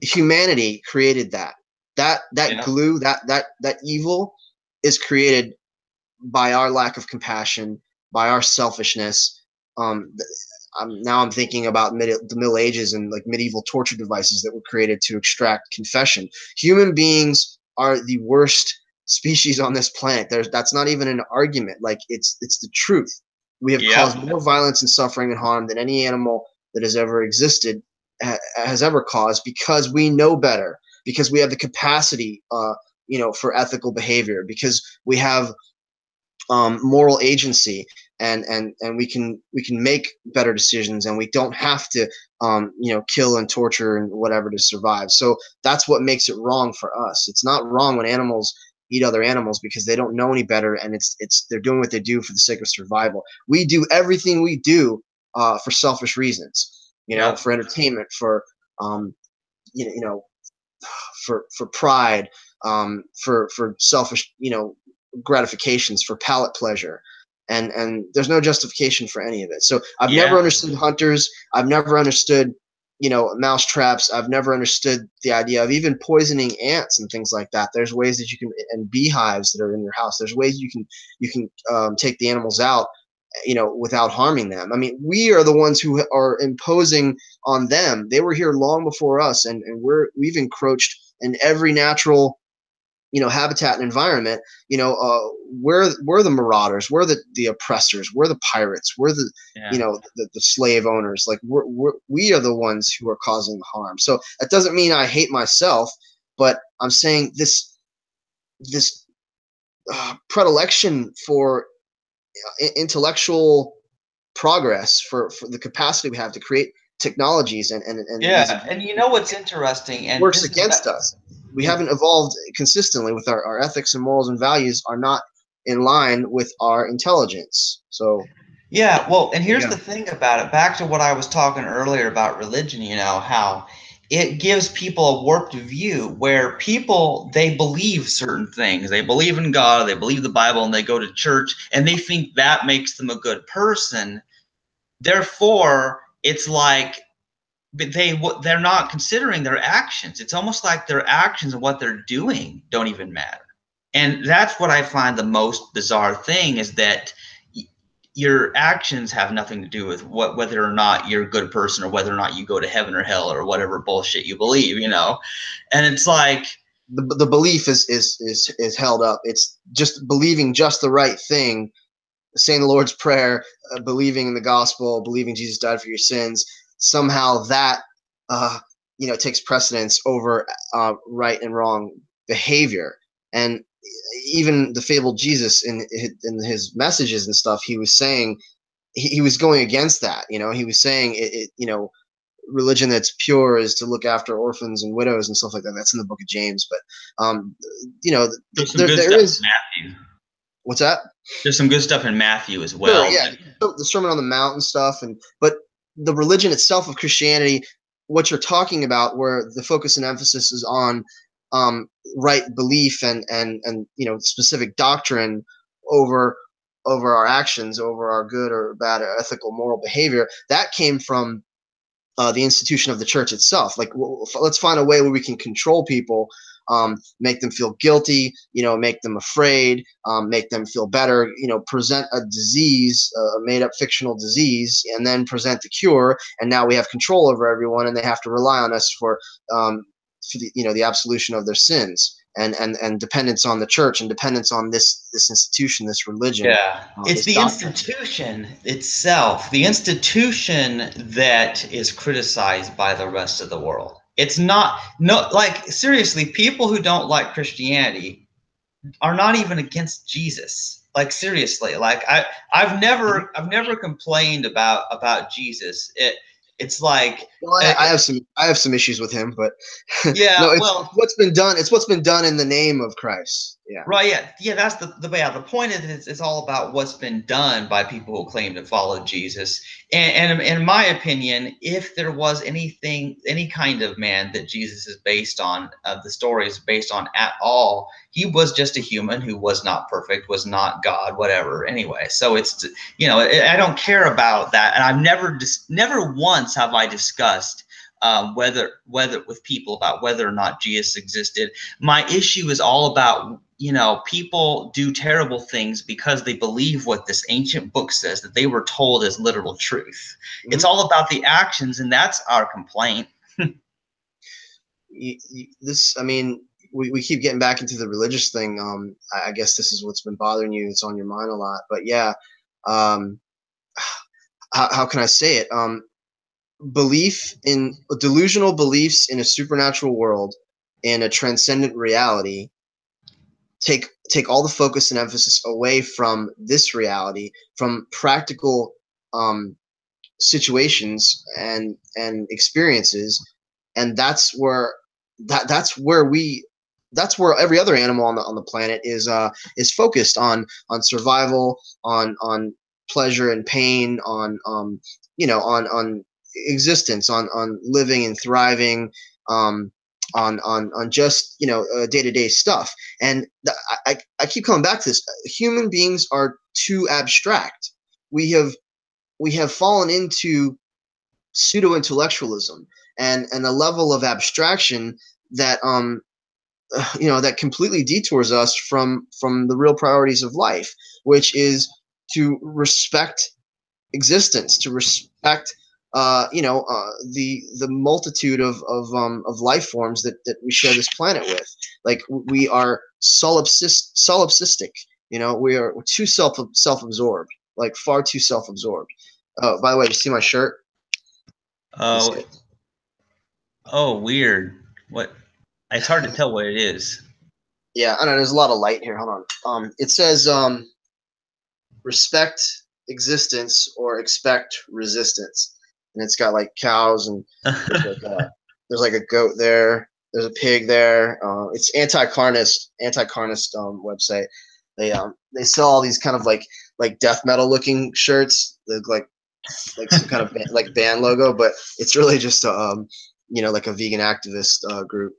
humanity created that Yeah. glue, that evil is created by our lack of compassion, by our selfishness. Um, now I'm thinking about the Middle Ages and like medieval torture devices that were created to extract confession. Human beings are the worst species on this planet. That's not even an argument. Like it's the truth. We have caused Yep. more violence and suffering and harm than any animal that has ever existed has ever caused, because we know better, because we have the capacity, for ethical behavior, because we have moral agency, and we can make better decisions, and we don't have to kill and torture and whatever to survive. So that's what makes it wrong for us. It's not wrong when animals eat other animals because they don't know any better, and it's they're doing what they do for the sake of survival. We do everything we do for selfish reasons, Yep. for entertainment, for um, you know for pride, for selfish, gratifications, for palate pleasure, and there's no justification for any of it. So I've never Yeah. understood hunters. I've never understood, mouse traps. I've never understood the idea of even poisoning ants and things like that. There's ways that you can, and beehives that are in your house. There's ways you can take the animals out, without harming them. I mean, we are the ones who are imposing on them. They were here long before us, and we've encroached in every natural, habitat and environment. We're the marauders, we're the oppressors, we're the pirates, we're the Yeah. the slave owners. Like we are the ones who are causing the harm. So that doesn't mean I hate myself, but I'm saying this predilection for intellectual progress, for the capacity we have to create technologies and these Yeah. advances, And you know what's interesting, and works this is against us. We and haven't evolved consistently with our ethics, and morals and values are not in line with our intelligence. So yeah, well, and here's yeah, the thing about it. Back to what I was talking earlier about religion, how it gives people a warped view where people, they believe certain things. They believe in God, they believe the Bible, and they go to church, and they think that makes them a good person. Therefore, it's like, but they're not considering their actions. It's almost like their actions and what they're doing don't even matter. And that's what I find the most bizarre thing, is that your actions have nothing to do with whether or not you're a good person, or whether or not you go to heaven or hell, or whatever bullshit you believe. And it's like, the belief is held up. It's just believing just the right thing, saying the Lord's Prayer, believing in the gospel, believing Jesus died for your sins. Somehow that takes precedence over right and wrong behavior. And even the fabled Jesus, in his messages and stuff, he was saying, he was going against that. He was saying religion that's pure is to look after orphans and widows and stuff like that. That's in the book of James. But there's some good there stuff is, in Matthew. what's that? There's some good stuff in Matthew as Sure, well. yeah, the Sermon on the Mount and stuff, but the religion itself of Christianity, what you're talking about, where the focus and emphasis is on right belief and specific doctrine over our actions, over our good or bad or ethical moral behavior, that came from the institution of the church itself. Like, let's find a way where we can control people, make them feel guilty, make them afraid, make them feel better, present a disease, a made up fictional disease, and then present the cure. And now we have control over everyone, and they have to rely on us for the absolution of their sins. And dependence on the church, and dependence on this institution, this religion, Yeah, it's this the doctrine. institution itself, the institution that is criticized by the rest of the world. It's not, no, like, seriously, people who don't like Christianity are not even against Jesus. Like, seriously, like, I've never complained about Jesus. It's like, Well, uh, I have some issues with him, but no, yeah, it's well, what's been done. It's what's been done in the name of Christ. Yeah. Right, yeah. That's the way out. The point is, it's all about what's been done by people who claim to follow Jesus. And in my opinion, if there was anything, any kind of man that Jesus is based on, the story is based on at all, he was just a human who was not perfect, was not God, whatever. Anyway, so it's, I don't care about that, and I've never once have I discussed whether with people about whether or not Jesus existed. My issue is all about, people do terrible things because they believe what this ancient book says that they were told as literal truth. Mm-hmm. It's all about the actions, and that's our complaint. I mean, we keep getting back into the religious thing. I guess this is what's been bothering you. It's on your mind a lot. But yeah, how can I say it? Delusional beliefs in a supernatural world, in a transcendent reality, take all the focus and emphasis away from this reality, from practical situations and experiences, and that's where every other animal on the planet is focused on survival, on pleasure and pain, on on existence, on living and thriving, on just day-to-day stuff. And I keep coming back to this. Human beings are too abstract. We have fallen into pseudo-intellectualism and a level of abstraction that that completely detours us from the real priorities of life, which is to respect existence, to respect the multitude of life forms that we share this planet with. Like, we are solipsistic. We're too self-absorbed, like far too self-absorbed. Oh, by the way, you see my shirt? Oh, weird. What? It's hard to tell what it is. Yeah, I know there's a lot of light here. Hold on. It says respect existence or expect resistance, and it's got like cows, and there's like a goat there. There's a pig there. It's anti-carnist website. They sell all these kind of like death metal looking shirts that like some kind of like band logo, but it's really just a like a vegan activist group.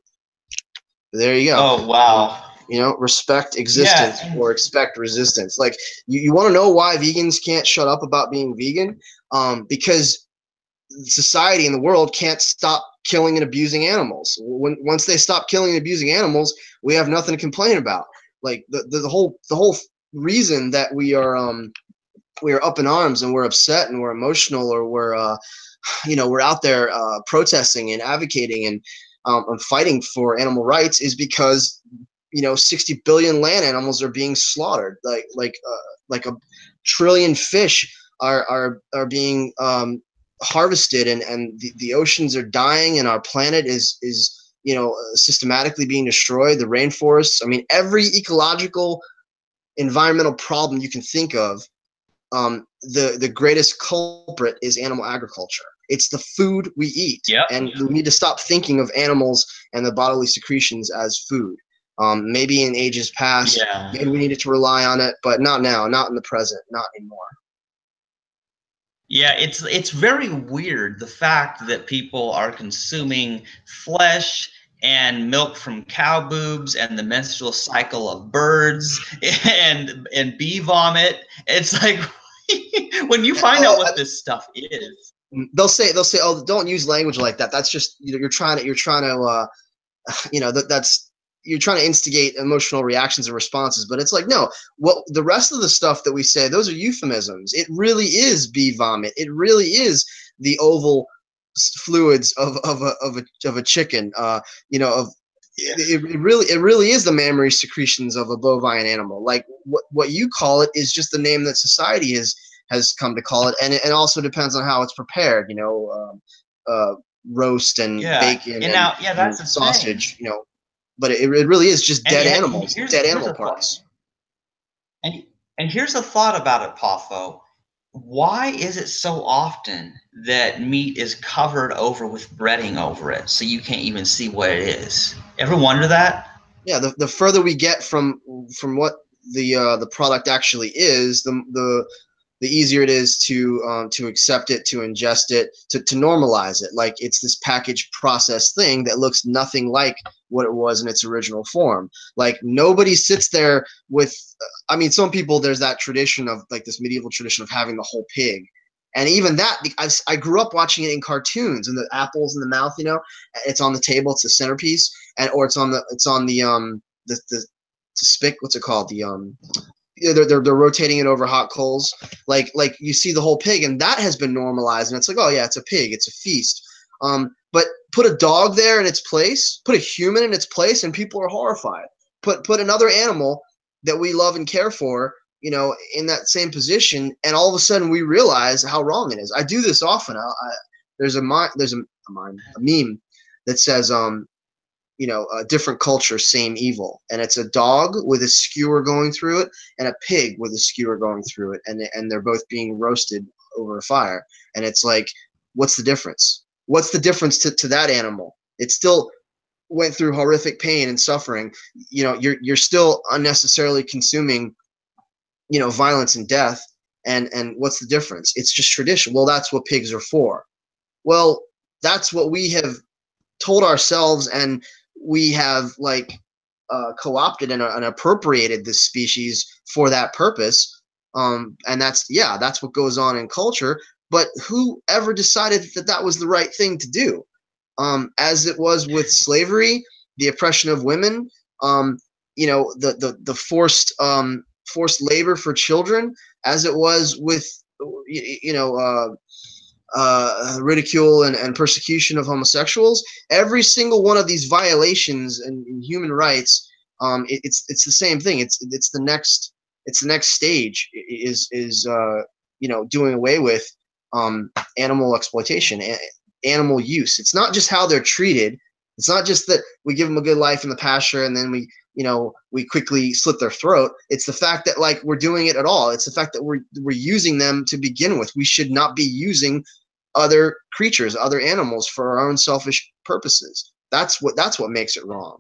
But there you go. Oh wow. Respect existence or expect resistance. Like, you want to know why vegans can't shut up about being vegan? Because society and the world can't stop killing and abusing animals. Once they stop killing and abusing animals, we have nothing to complain about. Like, the whole reason that we are up in arms and we're upset and we're emotional, or we're out there protesting and advocating and fighting for animal rights, is because 60 billion land animals are being slaughtered. Like a trillion fish are being harvested, and the oceans are dying, and our planet is systematically being destroyed. The rainforests. I mean, every ecological, environmental problem you can think of. The greatest culprit is animal agriculture. It's the food we eat. Yep. And we need to stop thinking of animals and the bodily secretions as food. Maybe in ages past, maybe we needed to rely on it, but not now, not in the present, not anymore. Yeah, it's very weird, the fact that people are consuming flesh and milk from cow boobs and the menstrual cycle of birds and bee vomit. It's like when you find out what this stuff is. They'll say, "Oh, don't use language like that. That's just you're trying to that's you're trying to instigate emotional reactions and responses." But it's like, no, what the rest of the stuff that we say, those are euphemisms. It really is bee vomit. It really is the oval fluids of a chicken. It really is the mammary secretions of a bovine animal. Like, what you call it is just the name that society has come to call it, and it also depends on how it's prepared. Roast and bacon and that's and sausage. But it really is just dead animals, dead animal parts. And here's a thought about it, Poffo. Why is it so often that meat is covered over with breading over it, so you can't even see what it is? Ever wonder that? Yeah, the further we get from from what the product actually is, the easier it is to accept it, to ingest it, to normalize it. Like it's this packaged processed thing that looks nothing like what it was in its original form. Like nobody sits there with, I mean, some people, there's that tradition of like this medieval tradition of having the whole pig. And even that, I grew up watching it in cartoons, and the apples in the mouth, you know, it's on the table, it's the centerpiece, or it's on the spick, what's it called? They're rotating it over hot coals. Like you see the whole pig, and that has been normalized, and it's like, oh yeah, it's a pig, it's a feast. But put a dog there in its place, put a human in its place, and people are horrified. Put another animal that we love and care for, you know, in that same position, and all of a sudden we realize how wrong it is. I do this often. There's a meme that says, you know, a different culture, same evil, and it's a dog with a skewer going through it and a pig with a skewer going through it, and they're both being roasted over a fire. And it's like, what's the difference? What's the difference to that animal? It still went through horrific pain and suffering. You know, you're still unnecessarily consuming, you know, violence and death. And what's the difference? It's just tradition. Well, that's what pigs are for. Well, that's what we have told ourselves, and we have like co-opted and appropriated this species for that purpose. And that's what goes on in culture. But who ever decided that that was the right thing to do? As it was with slavery, the oppression of women, you know, the forced labor for children, as it was with, you know, ridicule and persecution of homosexuals. Every single one of these violations in human rights, it's the same thing. It's the next stage is you know, doing away with animal exploitation, animal use. It's not just how they're treated. It's not just that we give them a good life in the pasture and then we quickly slit their throat. It's the fact that like we're doing it at all. It's the fact that we're using them to begin with. We should not be using other creatures, other animals for our own selfish purposes. That's what makes it wrong.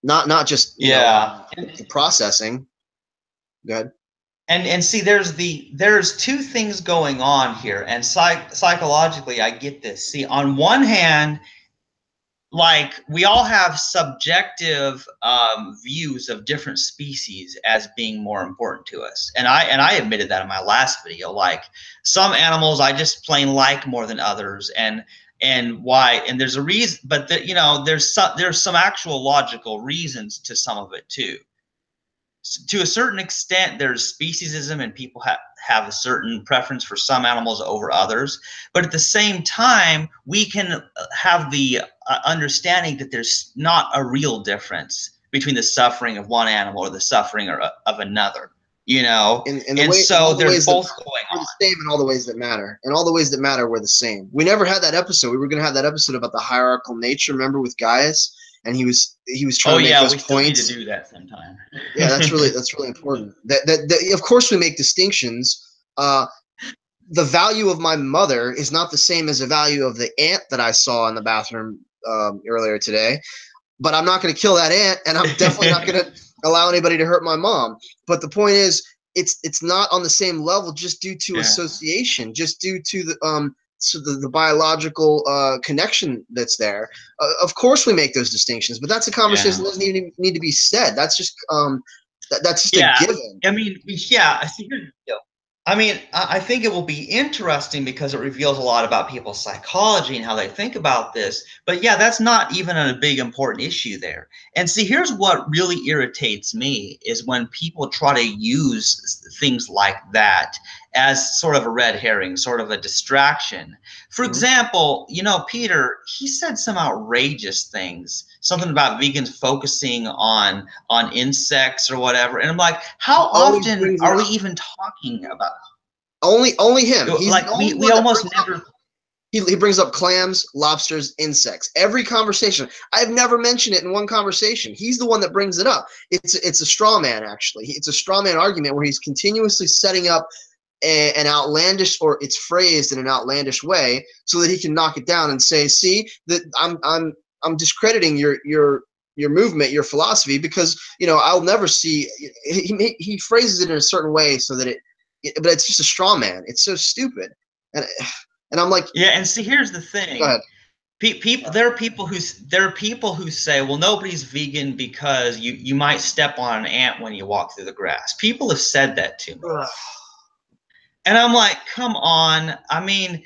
Not just the processing. Good. And see, there's two things going on here, and psychologically, I get this. See, on one hand, like we all have subjective views of different species as being more important to us, and I admitted that in my last video. Like some animals I just plain like more than others, and why, and there's a reason, but you know, there's some actual logical reasons to some of it too. To a certain extent, there's speciesism, and people have a certain preference for some animals over others. But at the same time, we can have the understanding that there's not a real difference between the suffering of one animal or the suffering of another. You know, so there's both going on. We're the same in all the ways that matter. In all the ways that matter, we're the same. We never had that episode. We were going to have that episode about the hierarchical nature. Remember, with Gaius? And he was trying to make those points. Oh yeah, we still need to do that sometime. Yeah, that's really important. That of course we make distinctions. The value of my mother is not the same as the value of the ant that I saw in the bathroom earlier today. But I'm not going to kill that ant, and I'm definitely not going to allow anybody to hurt my mom. But the point is, it's not on the same level just due to association, just due to the biological connection that's there. Of course we make those distinctions, but that's a conversation that doesn't even need to be said. That's just that's just a given. I mean, I think it will be interesting because it reveals a lot about people's psychology and how they think about this. But yeah, that's not even a big important issue there. And see, here's what really irritates me is when people try to use things like that as sort of a red herring, sort of a distraction. For example, you know, Peter, he said some outrageous things, something about vegans focusing on insects or whatever. And I'm like, how often are we even talking about it? Only him. He's like we almost never. He brings up clams, lobsters, insects. Every conversation. I've never mentioned it in one conversation. He's the one that brings it up. It's a straw man, actually. It's a straw man argument where he's continuously setting up an outlandish, or it's phrased in an outlandish way, so that he can knock it down and say, "See, that I'm discrediting your your movement, your philosophy, because I'll never see. He phrases it in a certain way so that but it's just a straw man. It's so stupid, and I'm like, yeah. And see, here's the go thing. ahead. There are people who say, well, nobody's vegan because you might step on an ant when you walk through the grass. People have said that to me. Ugh. And I'm like, come on. I mean,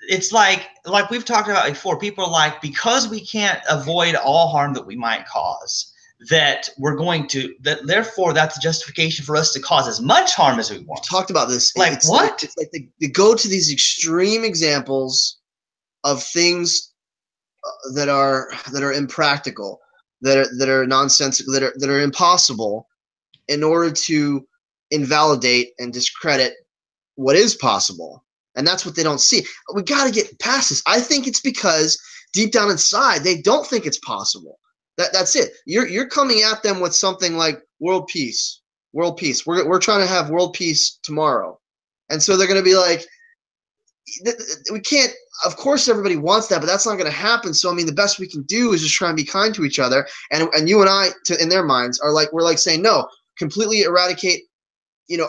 it's like we've talked about before. People are like, because we can't avoid all harm that we might cause, that therefore that's a justification for us to cause as much harm as we want. We've talked about this. Like, what? It's like they go to these extreme examples of things that are impractical, that are nonsensical, that are impossible, in order to invalidate and discredit what is possible. And that's what they don't see. We got to get past this. I think it's because deep down inside they don't think it's possible. That's it. You're coming at them with something like world peace. We're trying to have world peace tomorrow, and so they're going to be like, we can't. Of course, everybody wants that, but that's not going to happen. So I mean, the best we can do is just try and be kind to each other. And you and I, in their minds, we're like saying no, completely eradicate,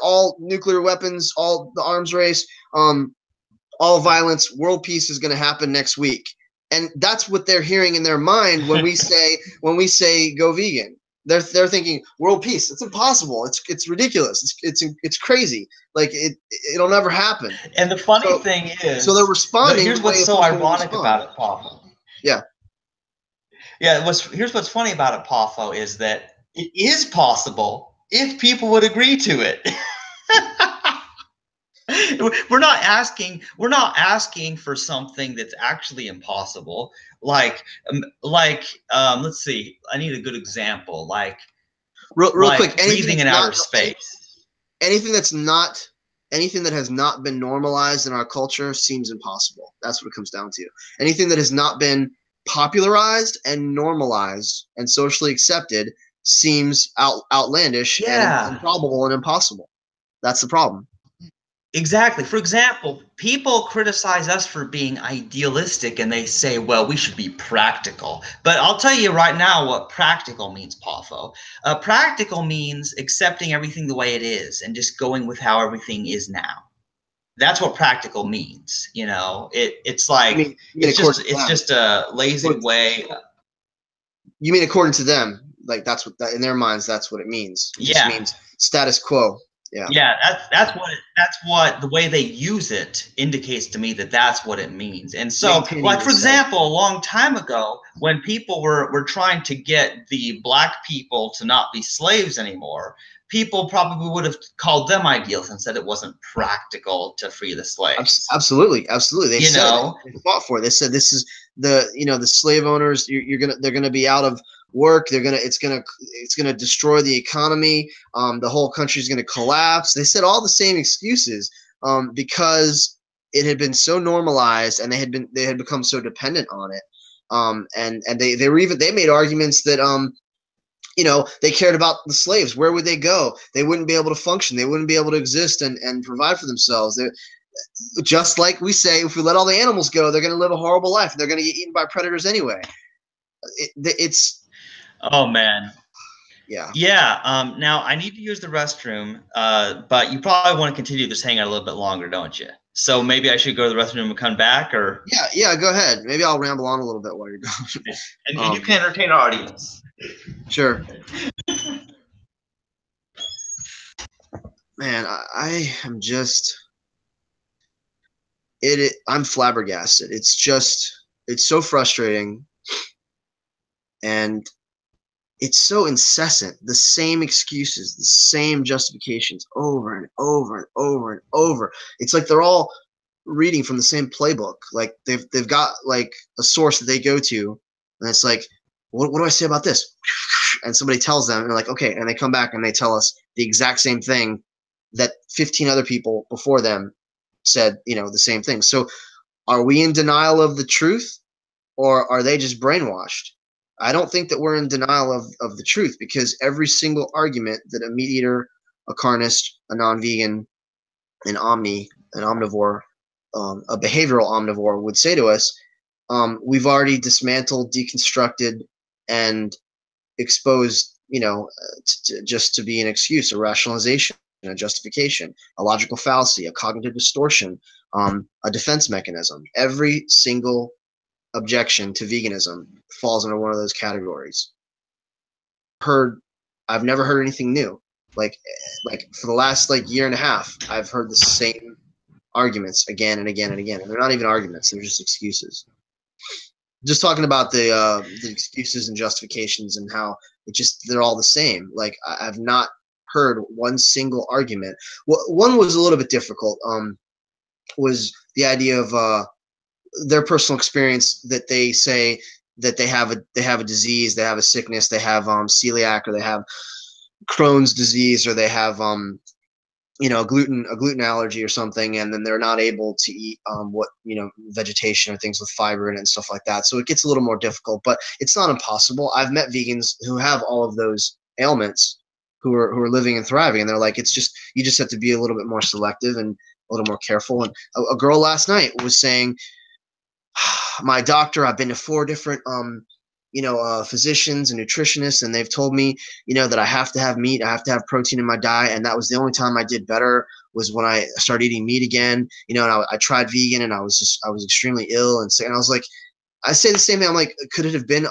all nuclear weapons, all the arms race, all violence. World peace is going to happen next week. And that's what they're hearing in their mind when we say go vegan. They're thinking world peace. It's impossible. It's ridiculous. It's crazy. Like it'll never happen. And the funny thing is, so they're responding. Here's what's so ironic about it, Poffo. Yeah. Yeah. Here's what's funny about it, Poffo, is that it is possible if people would agree to it. We're not asking for something that's actually impossible. Like let's see. I need a good example. Like real quick, breathing in outer space. Anything that has not been normalized in our culture seems impossible. That's what it comes down to. Anything that has not been popularized and normalized and socially accepted seems outlandish and improbable and impossible. That's the problem. Exactly. For example, people criticize us for being idealistic and they say, well, we should be practical. But I'll tell you right now what practical means, Poffo. Practical means accepting everything the way it is and just going with how everything is now. That's what practical means. It's like it's just a lazy way. You mean according to them? Like that's what in their minds that's what it means. It just means status quo. Yeah, that's what the way they use it indicates to me that's what it means. And so, like for example, a long time ago, when people were trying to get the black people to not be slaves anymore, people probably would have called them idealists and said it wasn't practical to free the slaves. Absolutely. They fought for it. They said this is the slave owners. They're gonna be out of work. It's gonna destroy the economy. The whole country's gonna collapse. They said all the same excuses because it had been so normalized and they had become so dependent on it. And they made arguments that they cared about the slaves. Where would they go? They wouldn't be able to function. They wouldn't be able to exist and provide for themselves. Just like we say, if we let all the animals go, they're going to live a horrible life. They're going to get eaten by predators anyway. Oh man. Yeah. Now I need to use the restroom, but you probably want to continue this hangout a little bit longer, don't you? So maybe I should go to the restroom and come back, or yeah, go ahead. Maybe I'll ramble on a little bit while you're going. and you can entertain our audience. Sure. Man, I am just I'm flabbergasted. It's so frustrating, and it's so incessant. The same excuses, the same justifications over and over and over and over. It's like they're all reading from the same playbook. Like they've got like a source that they go to, and it's like, what do I say about this? And somebody tells them, and they're like, okay, and they come back and they tell us the exact same thing that 15 other people before them said, the same thing. So are we in denial of the truth, or are they just brainwashed? I don't think that we're in denial of the truth, because every single argument that a meat eater, a carnist, a non-vegan, an omnivore, a behavioral omnivore would say to us, we've already dismantled, deconstructed, and exposed, just to be an excuse, a rationalization, a justification, a logical fallacy, a cognitive distortion, a defense mechanism. Every single objection to veganism falls under one of those categories. I've never heard anything new. Like for the last year and a half, I've heard the same arguments again and again and again, and they're not even arguments; they're just excuses. Just talking about the excuses and justifications and how they're all the same. Like I've not heard one single argument. One was a little bit difficult. Was the idea of their personal experience, that they say that they have a disease, they have a sickness, they have celiac, or they have Crohn's disease, or they have a gluten allergy or something, and then they're not able to eat vegetation or things with fiber in it and stuff like that. So it gets a little more difficult, but it's not impossible. I've met vegans who have all of those ailments who are living and thriving, and they're like, it's just, you just have to be a little bit more selective and a little more careful. And a girl last night was saying, my doctor, I've been to 4 different physicians and nutritionists, and they've told me, that I have to have meat, I have to have protein in my diet, and that was the only time I did better was when I started eating meat again. And I tried vegan, and I was extremely ill and sick. And I was like, I say the same thing. I'm like, could there have been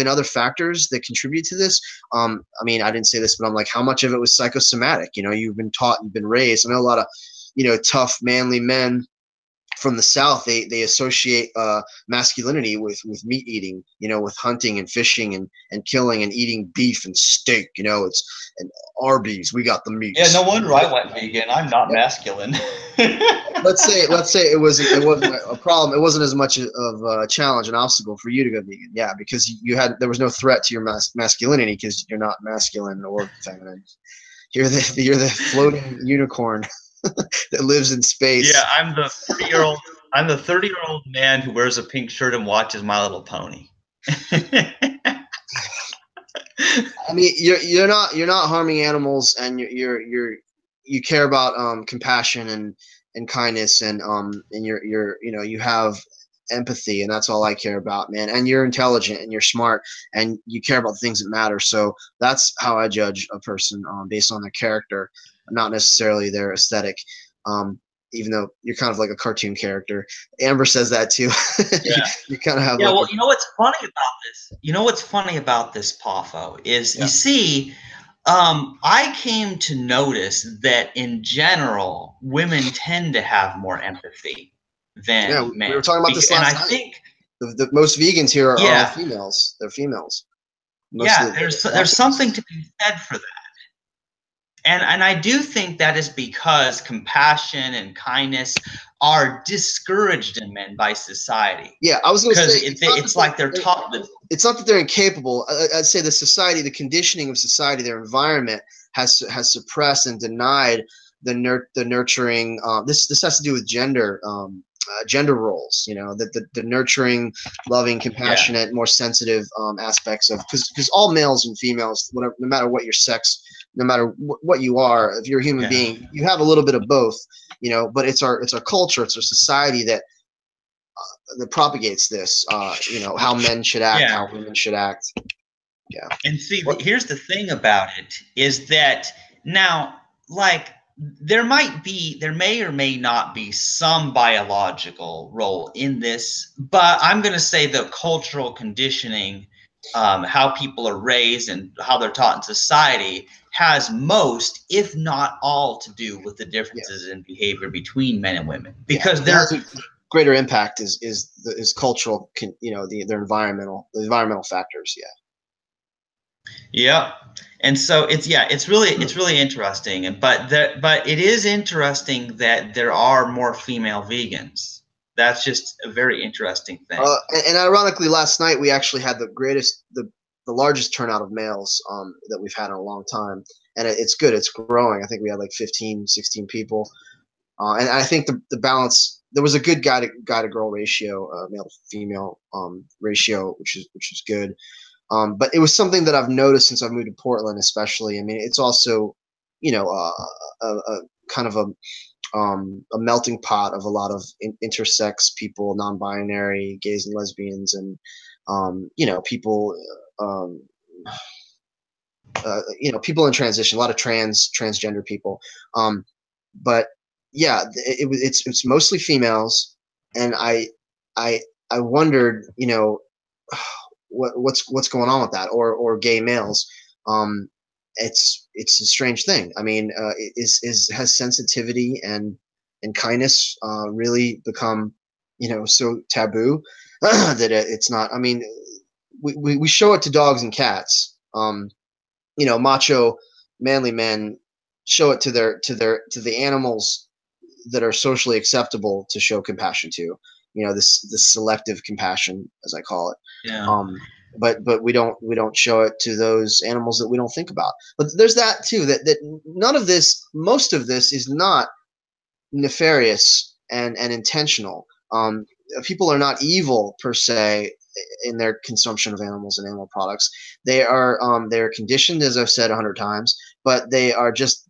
other factors that contribute to this? I mean, I didn't say this, but I'm like, how much of it was psychosomatic? You've been taught, you've been raised. I know a lot of, tough, manly men from the South, they associate masculinity with meat eating, with hunting and fishing and killing and eating beef and steak. It's and Arby's, we got the meat. Yeah, no wonder I went vegan. I'm not masculine. let's say it wasn't a problem. It wasn't as much of a challenge, an obstacle for you to go vegan. Yeah, because there was no threat to your masculinity, because you're not masculine or feminine. You're the floating unicorn that lives in space. Yeah, I'm the 30-year-old man who wears a pink shirt and watches My Little Pony. I mean, you're not harming animals, and you care about compassion and kindness, and you have empathy, and that's all I care about, man. And you're intelligent, and you're smart, and you care about things that matter. So that's how I judge a person, based on their character, not necessarily their aesthetic. Even though you're kind of like a cartoon character. Amber says that too. Yeah. You kind of have. Yeah. Well, you know what's funny about this? You know what's funny about this, Poffo, is you see, I came to notice that in general, women tend to have more empathy than men. We were talking about this last night. I think the most vegans here are all females. They're females. There's something to be said for that. And I do think that is because compassion and kindness are discouraged in men by society. Yeah, I was going to say it's like they're taught that. It's not that they're incapable. I'd say the society, the conditioning of society, their environment has suppressed and denied the nurturing. This has to do with gender roles. The nurturing, loving, compassionate, more sensitive aspects of, because all males and females, whatever, no matter what your sex, no matter what you are, if you're a human being, you have a little bit of both, but it's our culture, it's our society that propagates this, how men should act, how women should act. Yeah. And see, here's the thing about it is that now, there may or may not be some biological role in this, but I'm going to say the cultural conditioning, how people are raised and how they're taught in society, has most, if not all, to do with the differences in behavior between men and women. Because there's a greater impact is cultural, their environmental factors. Yeah. And so it's really interesting. But it is interesting that there are more female vegans. That's just a very interesting thing. And ironically, last night we actually had the largest turnout of males that we've had in a long time, and it's good. It's growing. I think we had 15, 16 people, and I think the balance, there was a good guy to girl ratio, male to female ratio, which is good. But it was something that I've noticed since I've moved to Portland, especially. I mean, it's also, a kind of a melting pot of a lot of intersex people, non-binary, gays and lesbians, and people people in transition, a lot of transgender people. But yeah, it's mostly females, and I I wondered, what's going on with that, or gay males. Um, it's a strange thing. I mean, has sensitivity and kindness really become so taboo that it's not. I mean, we show it to dogs and cats. Macho, manly men show it to the animals that are socially acceptable to show compassion to. This selective compassion, as I call it. Yeah. But we don't show it to those animals that we don't think about. But there's that too. That none of this, most of this, is not nefarious and intentional. People are not evil per se in their consumption of animals and animal products. They're conditioned, as I've said 100 times, but they are just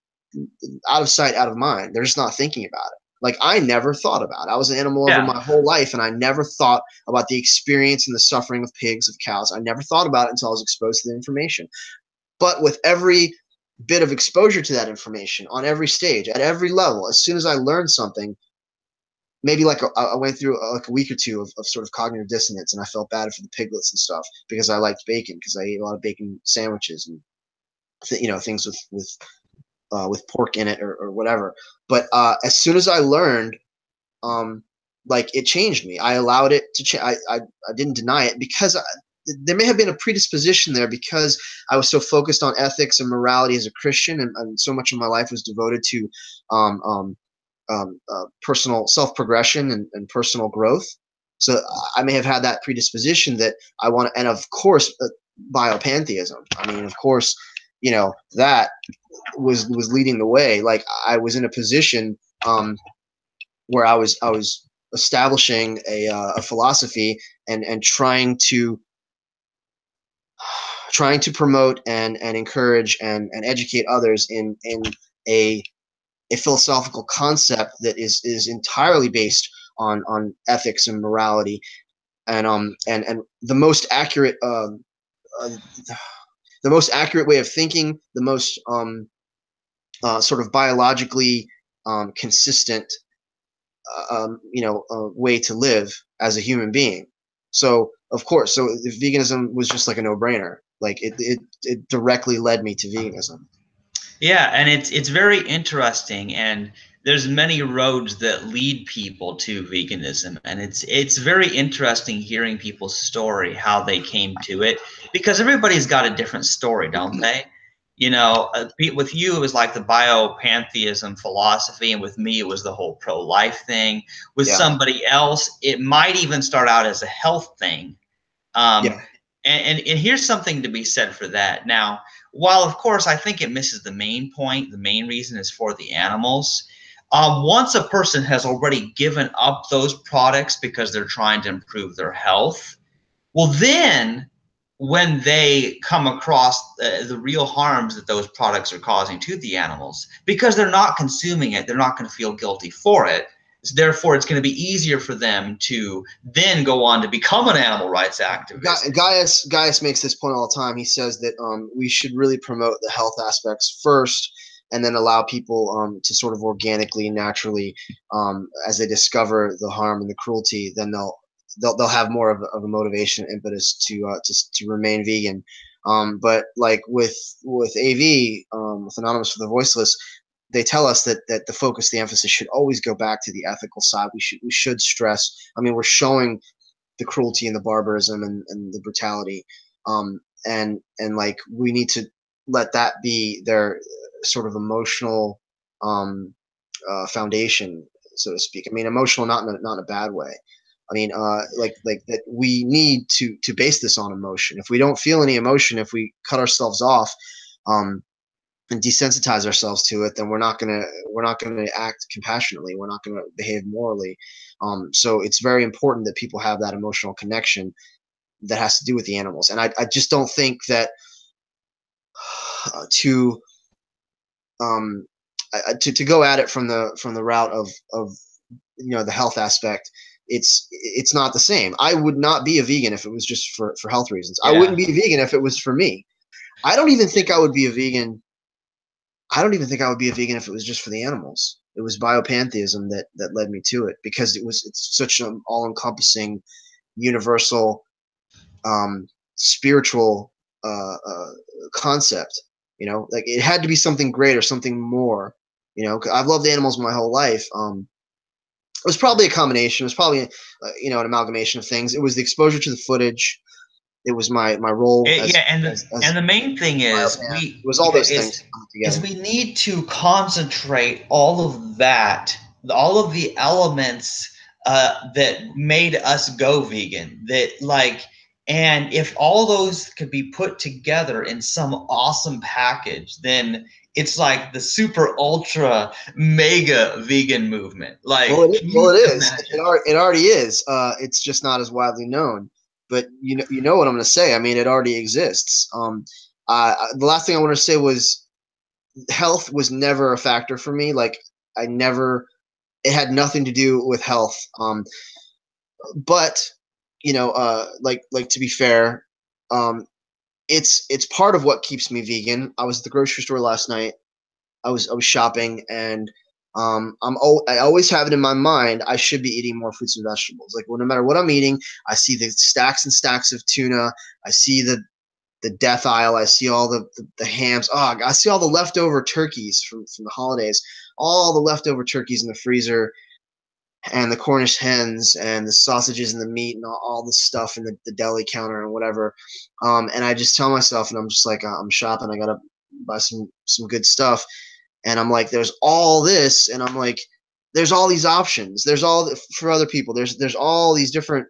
out of sight, out of mind. They're just not thinking about it. Like, I never thought about it. I was an animal lover Yeah. my whole life, and I never thought about the experience and the suffering of pigs, of cows. I never thought about it until I was exposed to the information. But with every bit of exposure to that information on every stage, at every level, as soon as I learned something, maybe like I went through like a week or two of sort of cognitive dissonance, and I felt bad for the piglets and stuff because I liked bacon, because I ate a lot of bacon sandwiches and things with pork in it, or whatever. But as soon as I learned, like, it changed me. I allowed it to change. I didn't deny it, because there may have been a predisposition there, because I was so focused on ethics and morality as a Christian, and so much of my life was devoted to um, um, personal self-progression and personal growth. So I may have had that predisposition that I want to, and of course, biopantheism. I mean, of course, that was leading the way. Like, I was in a position where I was establishing a philosophy, and trying to promote and encourage and educate others in a a philosophical concept that is entirely based on ethics and morality, and uh, the most accurate way of thinking, the most sort of biologically consistent way to live as a human being. So of course, so if veganism was just like a no-brainer. Like, it directly led me to veganism. Yeah, and it's very interesting, and there's many roads that lead people to veganism, and it's very interesting hearing people's story, how they came to it, because everybody's got a different story, don't they? With you it was like the biopantheism philosophy, and with me it was the whole pro-life thing. With Yeah, somebody else, it might even start out as a health thing. Um, yeah, and here's something to be said for that. Now, while of course I think it misses the main point, the main reason is for the animals. Once a person has already given up those products because they're trying to improve their health, well, then when they come across the real harms that those products are causing to the animals, because they're not consuming it, they're not going to feel guilty for it. So therefore, it's going to be easier for them to then go on to become an animal rights activist. Gaius makes this point all the time. He says that we should really promote the health aspects first, and then allow people to sort of organically, naturally, as they discover the harm and the cruelty, then they'll have more of a motivation, impetus to remain vegan. But like with AV, with Anonymous for the Voiceless, they tell us that the focus, the emphasis, should always go back to the ethical side. We should stress. I mean, we're showing the cruelty and the barbarism and the brutality, and like, we need to let that be their sort of emotional foundation, so to speak. I mean, emotional, not in a bad way. I mean, like that, we need to base this on emotion. If we don't feel any emotion, if we cut ourselves off, um, and desensitize ourselves to it, then we're not gonna act compassionately. We're not gonna behave morally. So it's very important that people have that emotional connection that has to do with the animals. And I just don't think that to to go at it from the route of the health aspect, it's not the same. I would not be a vegan if it was just for health reasons. I Yeah. wouldn't be a vegan if it was for me. I don't even think I would be a vegan. I don't even think I would be a vegan if it was just for the animals. It was biopantheism that led me to it, because it's such an all-encompassing, universal, spiritual concept. Like it had to be something greater, something more. 'Cause I've loved animals my whole life. It was probably a combination. It was probably an amalgamation of things. It was the exposure to the footage. It was my role Yeah, and as the main thing is biopan. It was all those things coming is together. we need to concentrate all of that, all of the elements that made us go vegan. That like, and if all those could be put together in some awesome package, then it's like the super ultra mega vegan movement. Like, can Well, you it is. imagine? It already is. It's just not as widely known. But you know what I'm going to say. I mean, it already exists. The last thing I want to say was health was never a factor for me. Like I never. It had nothing to do with health. But like to be fair, um, it's part of what keeps me vegan. I was at the grocery store last night. I was shopping, and I always have it in my mind I should be eating more fruits and vegetables. Like, well, no matter what I'm eating, I see the stacks and stacks of tuna. I see the death aisle. I see all the hams. Oh, I see all the leftover turkeys from the holidays. All the leftover turkeys in the freezer, and the Cornish hens, and the sausages and the meat, and all the stuff in the deli counter and whatever. And I just tell myself, and I'm just like, I'm shopping. I gotta buy some good stuff. And I'm like, there's all this, and I'm like, there's all these options. There's all for other people. There's all these different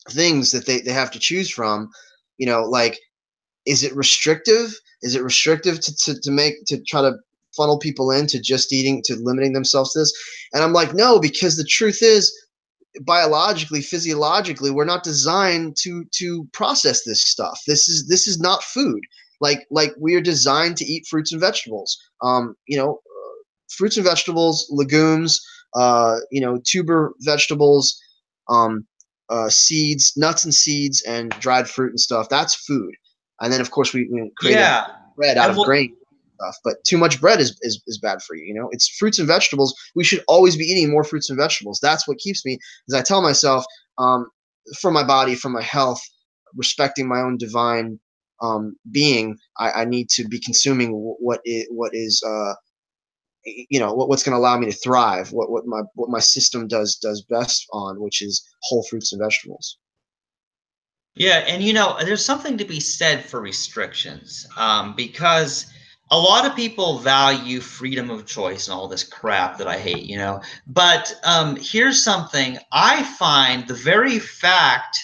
things that they have to choose from. Like, is it restrictive? Is it restrictive to try to funnel people into just eating, to limiting themselves to this? And I'm like, no, because the truth is, biologically, physiologically, we're not designed to process this stuff. This is not food. Like we are designed to eat fruits and vegetables. Fruits and vegetables, legumes, tuber vegetables, um, seeds, nuts and seeds, and dried fruit and stuff. That's food. And then, of course, we created Yeah, bread out and of well, grain stuff. But too much bread is bad for you. It's fruits and vegetables. We should always be eating more fruits and vegetables. That's what keeps me, as I tell myself, for my body, for my health, respecting my own divine being. I need to be consuming what is what's going to allow me to thrive, what my system does best on, which is whole fruits and vegetables. yeah, and there's something to be said for restrictions, because a lot of people value freedom of choice and all this crap that I hate. But here's something I find: the very fact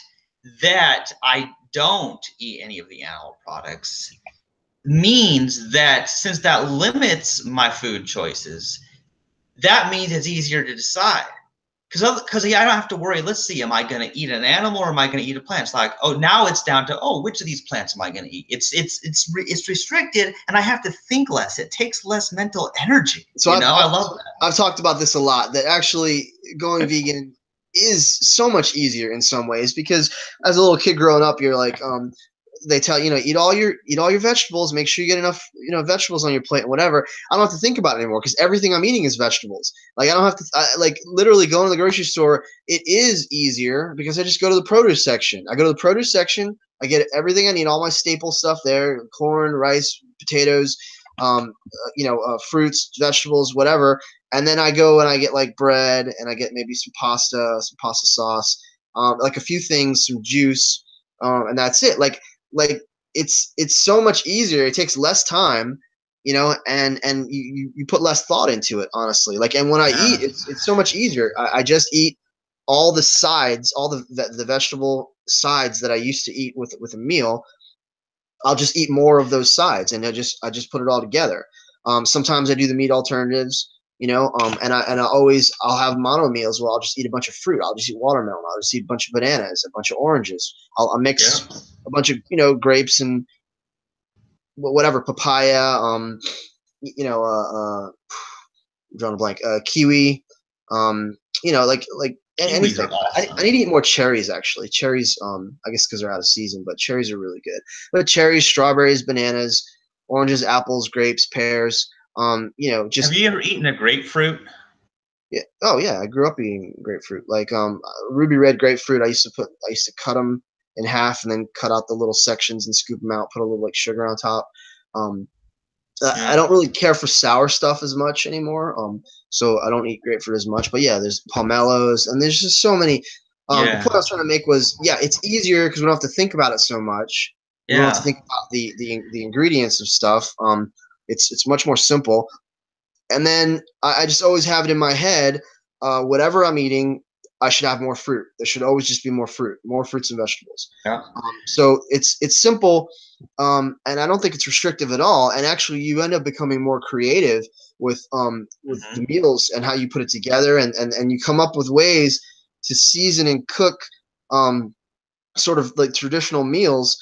that I don't eat any of the animal products means that, since that limits my food choices, that means it's easier to decide. Because I don't have to worry. Let's see, am I going to eat an animal or am I going to eat a plant? It's like, oh, now it's down to, oh, which of these plants am I going to eat? It's restricted, and I have to think less. It takes less mental energy. So I love that. I've talked about this a lot, that actually going vegan is so much easier in some ways, because as a little kid growing up, you're like, they tell eat all your vegetables, make sure you get enough vegetables on your plate and whatever. I don't have to think about it anymore, because everything I'm eating is vegetables. Like I don't have to like literally going to the grocery store. It is easier because I just go to the produce section. I go to the produce section. I get everything I need, all my staple stuff there: corn, rice, potatoes, fruits, vegetables, whatever. And then I go and I get like bread, and I get maybe some pasta sauce, like a few things, some juice, and that's it. Like it's so much easier. It takes less time, and you put less thought into it, honestly. Like, and when I Yeah. eat, it's so much easier. I just eat all the sides, all the vegetable sides that I used to eat with a meal. I'll just eat more of those sides, and I just put it all together. Sometimes I do the meat alternatives, I'll have mono meals where I'll just eat a bunch of fruit. I'll just eat watermelon. I'll just eat a bunch of bananas, a bunch of oranges. I'll Yeah. mix a bunch of grapes and whatever, papaya. I'm drawing a blank. Kiwi. Like Kiwis anything. are I awesome. need to eat more cherries actually. Cherries, I guess because they're out of season, but cherries are really good. But cherries, strawberries, bananas, oranges, apples, grapes, pears. Have Just you ever eaten a grapefruit? yeah. Oh yeah, I grew up eating grapefruit. Like ruby red grapefruit. I used to cut them in half and then cut out the little sections and scoop them out. Put a little like sugar on top. Um, I Yeah. don't really care for sour stuff as much anymore. So I don't eat grapefruit as much. But yeah, there's pomelos, and there's just so many. The point I Yeah. was trying to make was, yeah, it's easier because we don't have to think about it so much. We don't have to Yeah. think about the ingredients of stuff. It's much more simple. And then I just always have it in my head, whatever I'm eating, I should have more fruit. There should always just be more fruit, more fruits and vegetables. Yeah. So it's simple, and I don't think it's restrictive at all. And actually, you end up becoming more creative with the Hmm. meals and how you put it together, and you come up with ways to season and cook um, sort of like traditional meals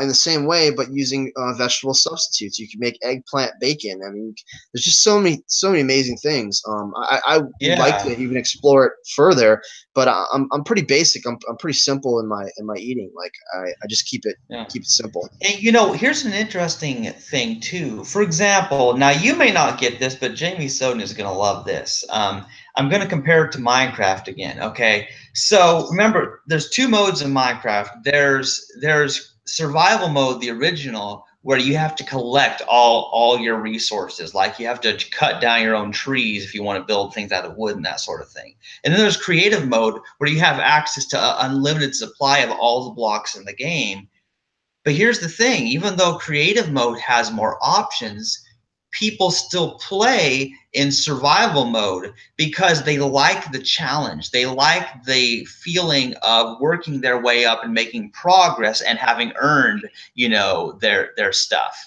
in the same way, but using vegetable substitutes. You can make eggplant bacon. I mean, there's just so many amazing things. I would like to Yeah. even explore it further, but I'm pretty basic. I'm pretty simple in my eating. Like I just Yeah. keep it simple. And here's an interesting thing too. For example, now you may not get this, but Jamie Soden is going to love this. I'm going to compare it to Minecraft again. Okay, so remember, there's two modes in Minecraft. There's survival mode, the original, where you have to collect all your resources. Like you have to cut down your own trees if you want to build things out of wood and that sort of thing. And then there's creative mode where you have access to an unlimited supply of all the blocks in the game. But here's the thing, even though creative mode has more options, people still play in survival mode because they like the challenge. They like the feeling of working their way up and making progress and having earned, their stuff.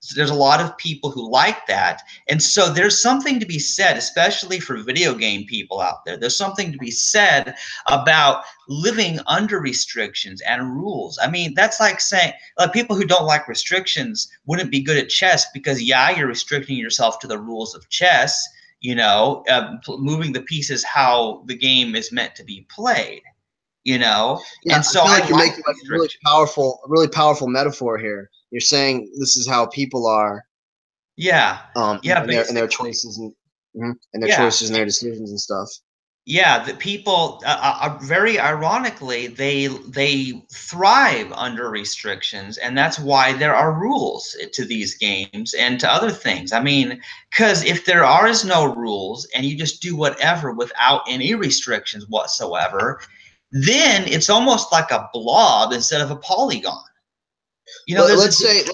So there's a lot of people who like that. And so there's something to be said, especially for video game people out there. There's something to be said about living under restrictions and rules. I mean, that's like saying people who don't like restrictions wouldn't be good at chess because, yeah, you're restricting yourself to the rules of chess, moving the pieces how the game is meant to be played, Yeah, and I so feel I like you're like making like restrictions. a really powerful metaphor here. You're saying this is how people are, Yeah, yeah, and their basically. choices and their Yeah. choices and their decisions and stuff. Yeah, the people, very ironically, they thrive under restrictions, and that's why there are rules to these games and to other things. I mean, because if there is no rules and you just do whatever without any restrictions whatsoever, then it's almost like a blob instead of a polygon. There's a Let's say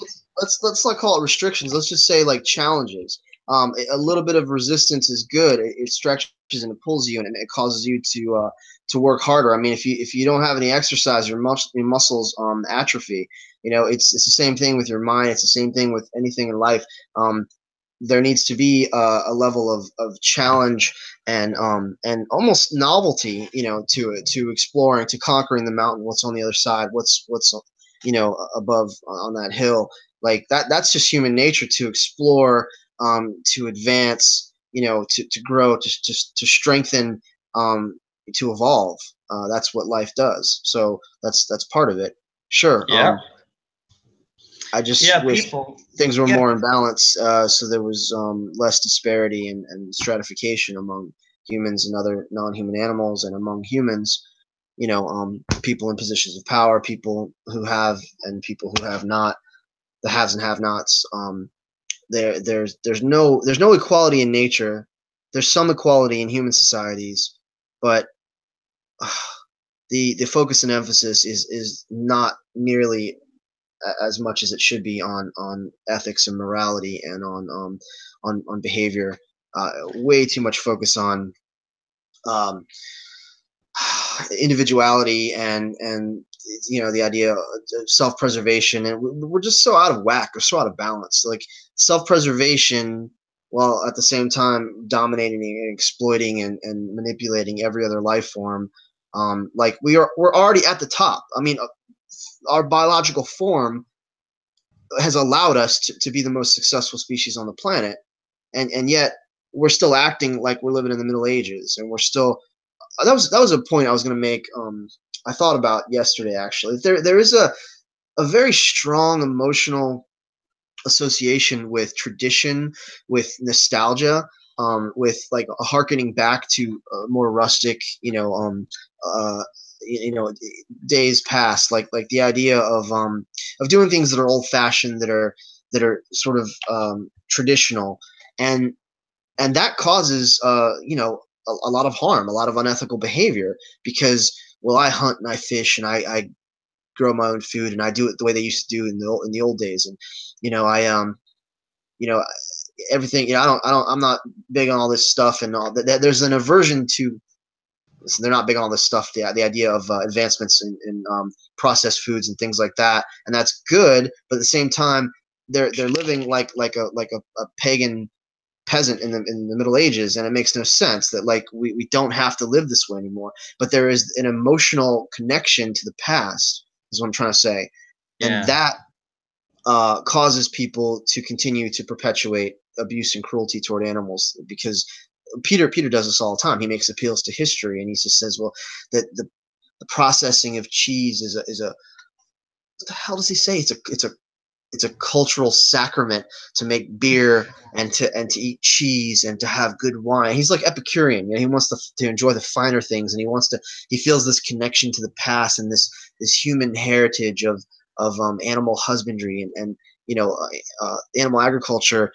let's not call it restrictions. Let's just say like challenges. A little bit of resistance is good. It stretches and it pulls you, and it causes you to work harder. I mean, if you don't have any exercise, your muscles atrophy. It's the same thing with your mind. It's the same thing with anything in life. There needs to be a level of challenge and almost novelty, to it, to exploring, to conquering the mountain. What's on the other side? What's above on that hill? Like that's just human nature, to explore, to advance, to grow, to strengthen, to evolve. That's what life does. So that's part of it. Sure. yeah, I just yeah, wish people, things were yeah, more in balance, so there was less disparity and stratification among humans and other non-human animals, and among humans, people in positions of power, people who have and people who have not, the haves and have-nots. There's no equality in nature. There's some equality in human societies, but the focus and emphasis is not nearly as much as it should be on ethics and morality and on behavior. Way too much focus on um, individuality and the idea of self-preservation, and we're just so out of whack, or so out of balance. Like self-preservation, while at the same time dominating and exploiting and manipulating every other life form. Like we're already at the top. I mean, our biological form has allowed us to be the most successful species on the planet, and yet we're still acting like we're living in the Middle Ages, and we're still that was a point I was going to make. I thought about yesterday actually. There is a very strong emotional association with tradition, with nostalgia, with like a harkening back to more rustic, uh, days past, like the idea of doing things that are old fashioned, that are sort of traditional, and that causes a lot of harm, a lot of unethical behavior, because well, I hunt and I fish and I grow my own food and I do it the way they used to do in the old days, and I you know everything. I'm not big on all this stuff and all that. There's an aversion to. Listen, they're not big on all this stuff. The idea of advancements in processed foods and things like that, and that's good. But at the same time, they're living like a pagan peasant in the Middle Ages, and it makes no sense that like we don't have to live this way anymore. But there is an emotional connection to the past, is what I'm trying to say, and Yeah. that causes people to continue to perpetuate abuse and cruelty toward animals, because Peter does this all the time. He makes appeals to history, and he just says, well, that the processing of cheese is a what the hell does he say? It's a cultural sacrament to make beer and to eat cheese and to have good wine. He's like Epicurean. He wants to enjoy the finer things, and he feels this connection to the past and this human heritage of animal husbandry, and animal agriculture.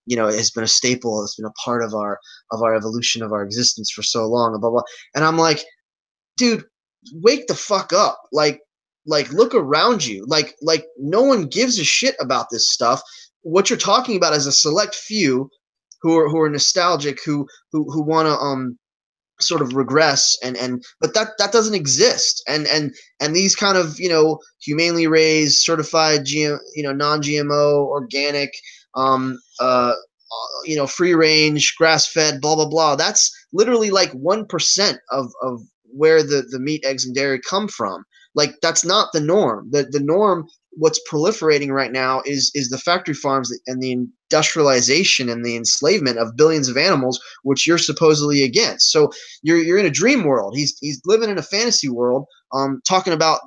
Has been a staple. It's been a part of our evolution, of our existence for so long. Blah blah. And I'm like, dude, wake the fuck up. Like look around you. Like no one gives a shit about this stuff. What you're talking about is a select few who are nostalgic, who want to sort of regress, but that doesn't exist. And these kind of humanely raised, certified non-GMO, organic, free range, grass fed, blah blah blah, that's literally like 1% of where the meat, eggs, and dairy come from. Like that's not the norm. The norm, what's proliferating right now, is the factory farms and the industrialization and the enslavement of billions of animals, which you're supposedly against. So you're in a dream world. He's living in a fantasy world, talking about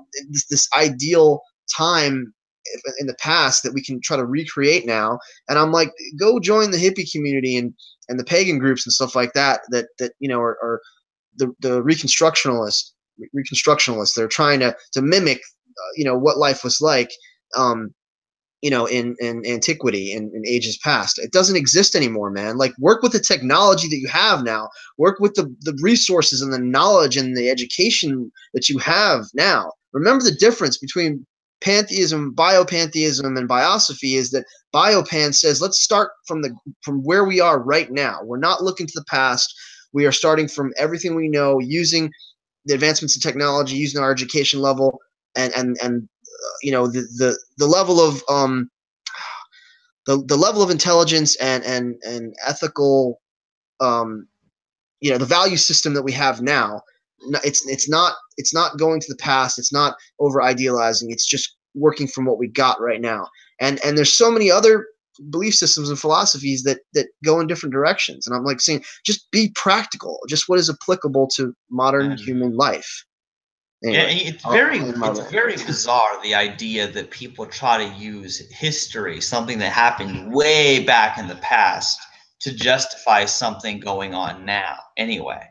this ideal time in the past that we can try to recreate now. And I'm like, go join the hippie community and the pagan groups and stuff like that are the reconstructionalists. They're trying to mimic what life was like in antiquity and in ages past. It doesn't exist anymore, man. Like, work with the technology that you have now. Work with the resources and the knowledge and the education that you have now. Remember the difference between pantheism, biopantheism, and biosophy is that biopan says, let's start from where we are right now. We're not looking to the past. We are starting from everything we know, using the advancements in technology, using our education level, and the level of the level of intelligence and ethical, the value system that we have now. It's not going to the past. It's not over idealizing. It's just working from what we got right now. And there's so many other belief systems and philosophies that go in different directions. And I'm like saying, just be practical. Just what is applicable to modern human life. Anyway, yeah, it's very bizarre, the idea that people try to use history, something that happened way back in the past, to justify something going on now. Anyway,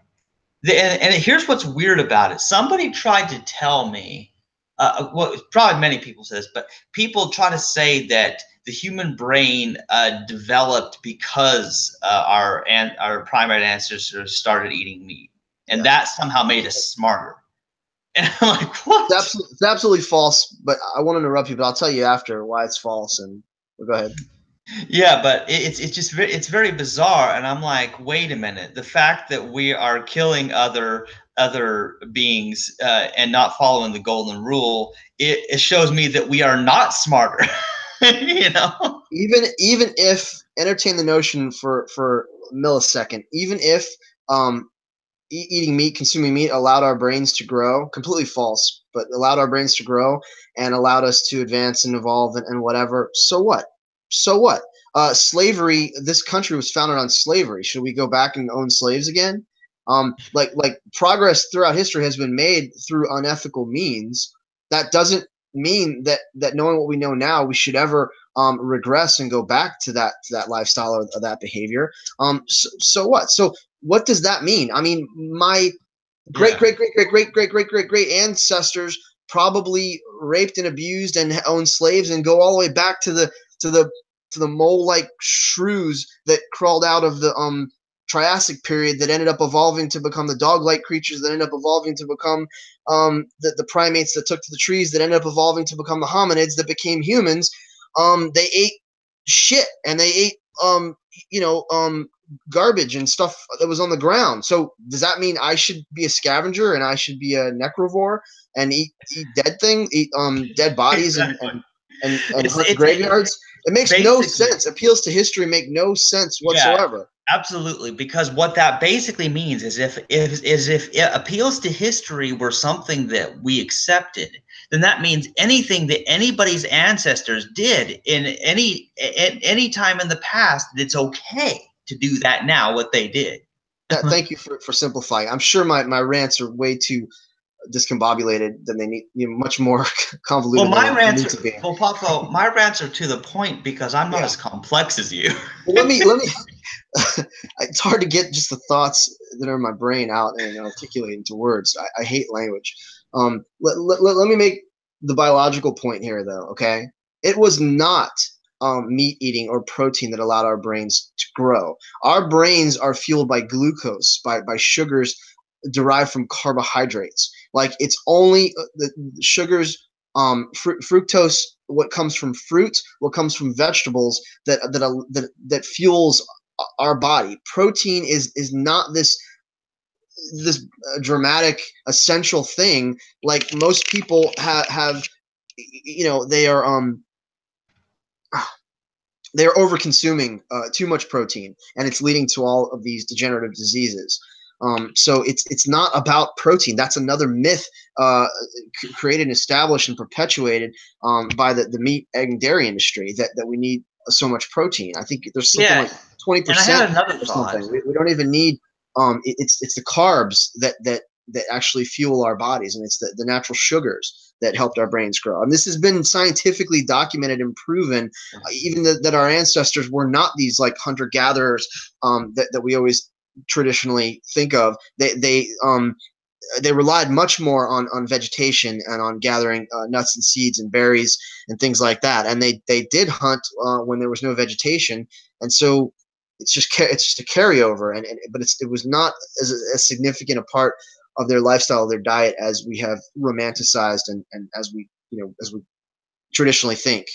and here's what's weird about it. Somebody tried to tell me, well, probably many people say this, but people try to say that the human brain developed because our primate ancestors started eating meat, and that somehow made us smarter. And I'm like, what? It's absolutely false. But I won't interrupt you, but I'll tell you after why it's false. And well, go ahead. Yeah, but it's very bizarre, and I'm like, wait a minute. The fact that we are killing other beings and not following the golden rule, it shows me that we are not smarter. you know. Even if, entertain the notion for a millisecond, even if eating meat, consuming meat allowed our brains to grow, completely false, but allowed our brains to grow and allowed us to advance and evolve and whatever. So what? So what? Slavery. This country was founded on slavery. Should we go back and own slaves again? Like progress throughout history has been made through unethical means. That doesn't mean that knowing what we know now, we should ever regress and go back to that lifestyle or that behavior. So what? So what does that mean? I mean, my great Yeah. great great great great great great great great ancestors probably raped and abused and owned slaves, and go all the way back to the to the mole-like shrews that crawled out of the Triassic period, that ended up evolving to become the dog-like creatures, that ended up evolving to become the primates that took to the trees, that ended up evolving to become the hominids that became humans. They ate shit, and they ate you know garbage and stuff that was on the ground. So does that mean I should be a scavenger and I should be a necrovore and eat dead bodies Exactly. and It's hunt it's it, graveyards? It makes no basically. sense. Appeals to history make no sense Yeah, whatsoever. absolutely. Because what that basically means is if appeals to history were something that we accepted, then that means anything that anybody's ancestors did in any time in the past, it's okay to do that now, what they did. Thank you for simplifying. I'm sure my rants are way too discombobulated than they need, much more Well, convoluted than my they rants need are to be. well, Popo, my rants are to the point because I'm not Yeah. as complex as you. Well, let me it's hard to get just the thoughts that are in my brain out and articulate into words. I hate language. Let me make the biological point here, though. Okay, it was not meat eating or protein that allowed our brains to grow. Our brains are fueled by glucose, by sugars derived from carbohydrates. Like it's only the sugars, fructose, what comes from fruit, what comes from vegetables that fuels our body. Protein is not this dramatic essential thing like most people have. They are they're over consuming too much protein, and it's leading to all of these degenerative diseases. So it's not about protein. That's another myth created and established and perpetuated by the meat, egg, and dairy industry, that we need so much protein. I think there's something Yeah, like twenty and I percent had another or thought. something. We don't even need. It's the carbs that actually fuel our bodies, and it's the natural sugars that helped our brains grow. And this has been scientifically documented and proven, even that our ancestors were not these like hunter gatherers that we always traditionally think of. They relied much more on vegetation and on gathering nuts and seeds and berries and things like that. And they did hunt when there was no vegetation, and so it's just a carryover. But it was not as significant a part of their lifestyle, their diet, as we have romanticized and as we traditionally think.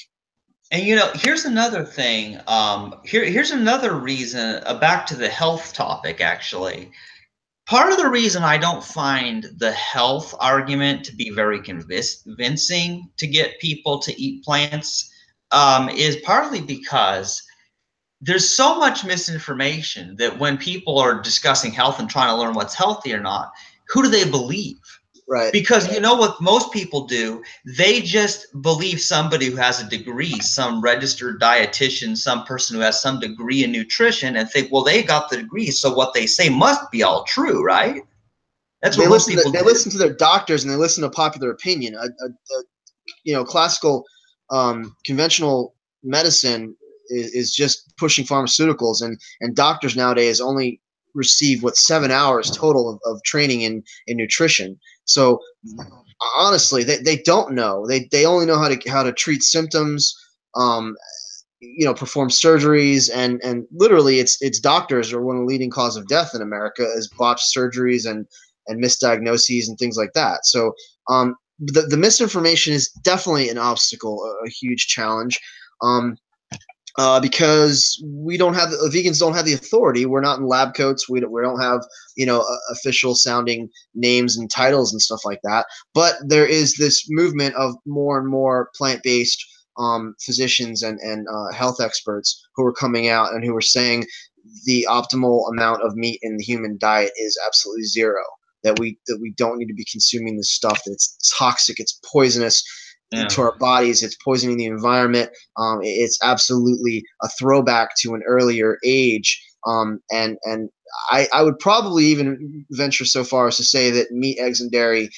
And here's another thing. Here's another reason. Back to the health topic, actually. Part of the reason I don't find the health argument to be very convincing to get people to eat plants is partly because there's so much misinformation that when people are discussing health and trying to learn what's healthy or not, who do they believe? Right. Because you know what most people do? They just believe somebody who has a degree, some registered dietitian, some person who has some degree in nutrition, and think, well, they got the degree, so what they say must be all true, right? That's what most people They do. listen to their doctors, and they listen to popular opinion. Classical conventional medicine is just pushing pharmaceuticals, and doctors nowadays only receive 7 hours total of training in nutrition. So honestly, they don't know. They only know how to treat symptoms, um, perform surgeries, and literally it's doctors are one of the leading cause of death in America, is botched surgeries and misdiagnoses and things like that. So the misinformation is definitely an obstacle, a huge challenge. Because we don't have vegans don't have the authority. We're not in lab coats. We don't have official sounding names and titles and stuff like that. But there is this movement of more and more plant-based physicians and health experts who are coming out and who are saying the optimal amount of meat in the human diet is absolutely zero. That we don't need to be consuming this stuff. That it's toxic. It's poisonous Yeah. to our bodies. It's poisoning the environment. It's absolutely a throwback to an earlier age, and I would probably even venture so far as to say that meat, eggs, and dairy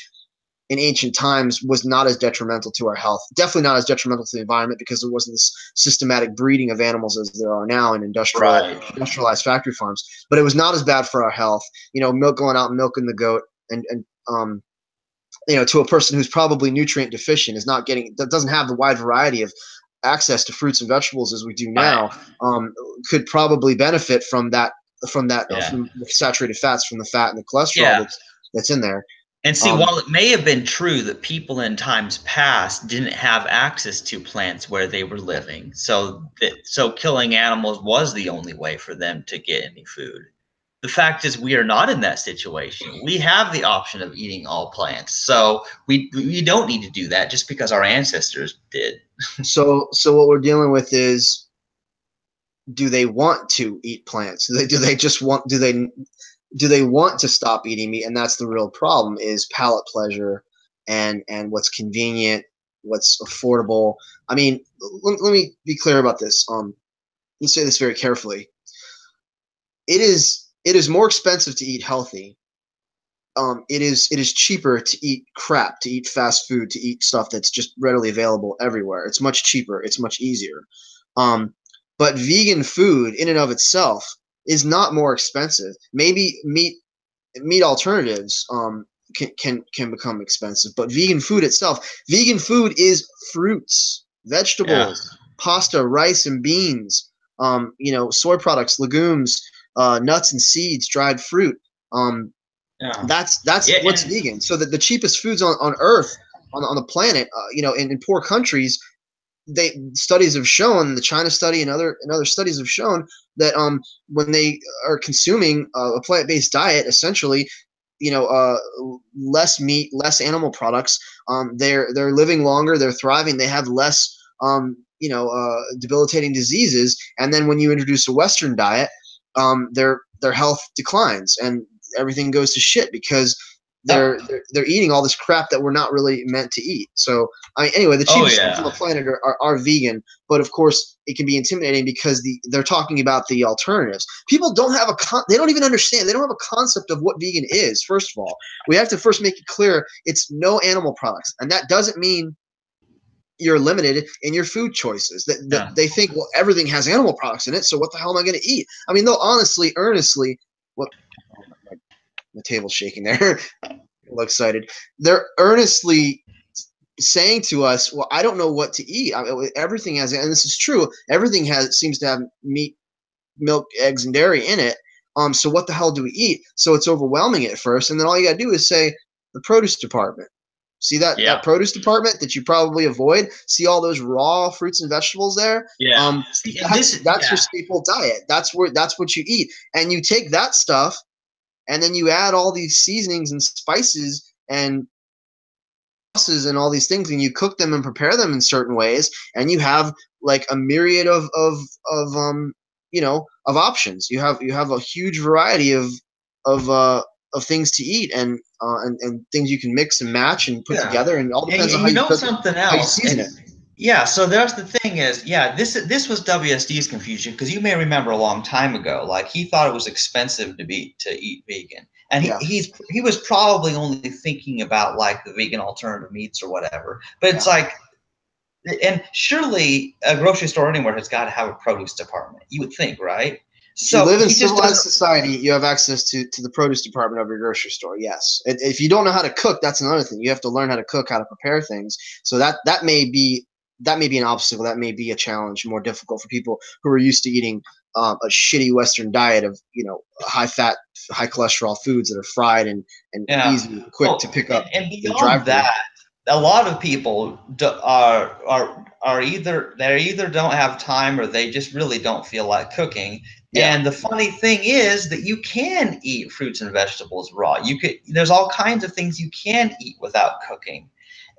in ancient times was not as detrimental to our health. Definitely not as detrimental to the environment, because there wasn't this systematic breeding of animals as there are now in Right. industrialized factory farms. But it was not as bad for our health. Milk, going out and milking the goat, and to a person who's probably nutrient deficient, doesn't have the wide variety of access to fruits and vegetables as we do now, Right. could probably benefit from that from Yeah. the saturated fats, from the fat and the cholesterol Yeah. that's in there. And see, Um, while it may have been true that people in times past didn't have access to plants where they were living, so killing animals was the only way for them to get any food. The fact is, we are not in that situation. We have the option of eating all plants, so we don't need to do that just because our ancestors did. so what we're dealing with is, do they want to eat plants? Do they want to stop eating meat? And that's the real problem, is palate pleasure and what's convenient, what's affordable. I mean, let me be clear about this. Let's say this very carefully. It is more expensive to eat healthy. It is cheaper to eat crap, to eat fast food, to eat stuff that's just readily available everywhere. It's much cheaper. It's much easier. But vegan food in and of itself is not more expensive. Maybe meat alternatives can become expensive, but vegan food is fruits, Yeah. vegetables, pasta, rice, and beans. Soy products, legumes, nuts and seeds, dried fruit. Yeah. That's Yeah. what's vegan. So that the cheapest foods on Earth, on the planet, in poor countries, studies have shown, the China study and other studies have shown that when they are consuming a plant-based diet, essentially, less meat, less animal products, they're living longer, they're thriving, they have less debilitating diseases. And then when you introduce a Western diet, their health declines and everything goes to shit, because they're Yep. they're eating all this crap that we're not really meant to eat. So I mean, anyway, the Oh cheapest foods on the yeah. planet are vegan, but of course it can be intimidating because they're talking about the alternatives. People don't have they don't even understand. They don't have a concept of what vegan is. First of all, we have to first make it clear it's no animal products, and that doesn't mean you're limited in your food choices. That Yeah. they think, well, everything has animal products in it, so what the hell am I going to eat? I mean, they'll honestly, earnestly, what? Oh, my table's shaking there. A little excited. They're earnestly saying to us, well, I don't know what to eat. Everything has, and this is true, everything seems to have meat, milk, eggs, and dairy in it. So what the hell do we eat? So it's overwhelming at first, and then all you got to do is say, the produce department. See that Yeah. produce department that you probably avoid? See all those raw fruits and vegetables there? Yeah. See, and That's your staple diet. That's what you eat. And you take that stuff, and then you add all these seasonings and spices and sauces and all these things, and you cook them and prepare them in certain ways, and you have like a myriad of options. You have a huge variety of of things to eat, and things you can mix and match and put Yeah. together, and it all depends on And how you you know cook it, something how you else, season and it. yeah, so there's the thing is, yeah, this was WSD's confusion, because you may remember a long time ago, like he thought it was expensive to eat vegan, and Yeah, he was probably only thinking about like the vegan alternative meats or whatever. But it's yeah. like, and surely a grocery store anywhere has got to have a produce department. You would think, right? If you So live in he just civilized doesn't. society, you have access to the produce department of your grocery store. Yes. If you don't know how to cook, that's another thing. You have to learn how to cook, how to prepare things. So that may be an obstacle. That may be a challenge, more difficult for people who are used to eating a shitty Western diet of high fat, high cholesterol foods that are fried and Yeah. easy, quick to Well, pick up and in the beyond drive-through. that, a lot of people are either they either don't have time or they just really don't feel like cooking. Yeah. And the funny thing is that you can eat fruits and vegetables raw. There's all kinds of things you can eat without cooking.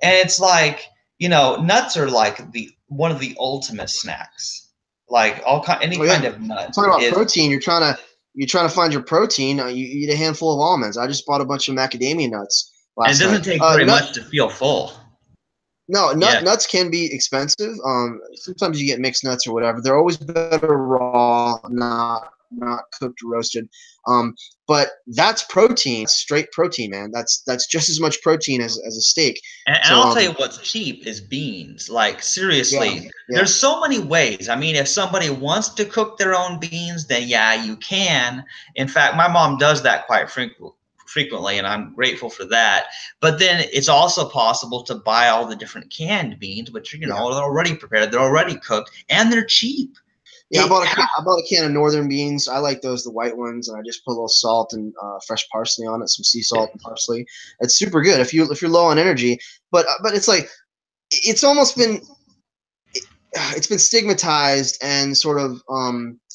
And it's like, nuts are like the one of the ultimate snacks. Like any Oh yeah. kind of nut Talking about is. protein, you're trying to find your protein. You eat a handful of almonds. I just bought a bunch of macadamia nuts And it last night. doesn't take very much to feel full. No, Yeah. nuts can be expensive. Sometimes you get mixed nuts or whatever. They're always better raw, not not cooked or roasted. But that's protein, straight protein, man. That's just as much protein as a steak. And So I'll tell you what's cheap is beans. Like yeah, seriously, yeah, there's so many ways. I mean, if somebody wants to cook their own beans, then yeah, you can. In fact, my mom does that quite frequently, and I'm grateful for that. But then it's also possible to buy all the different canned beans, which you yeah. know they're already prepared, they're already cooked, and they're cheap. Yeah, It, I bought a can of northern beans. I like those, the white ones, and I just put a little salt and fresh parsley on it, some sea salt and parsley. It's super good if you're low on energy. But it's like it's almost been it's been stigmatized and sort of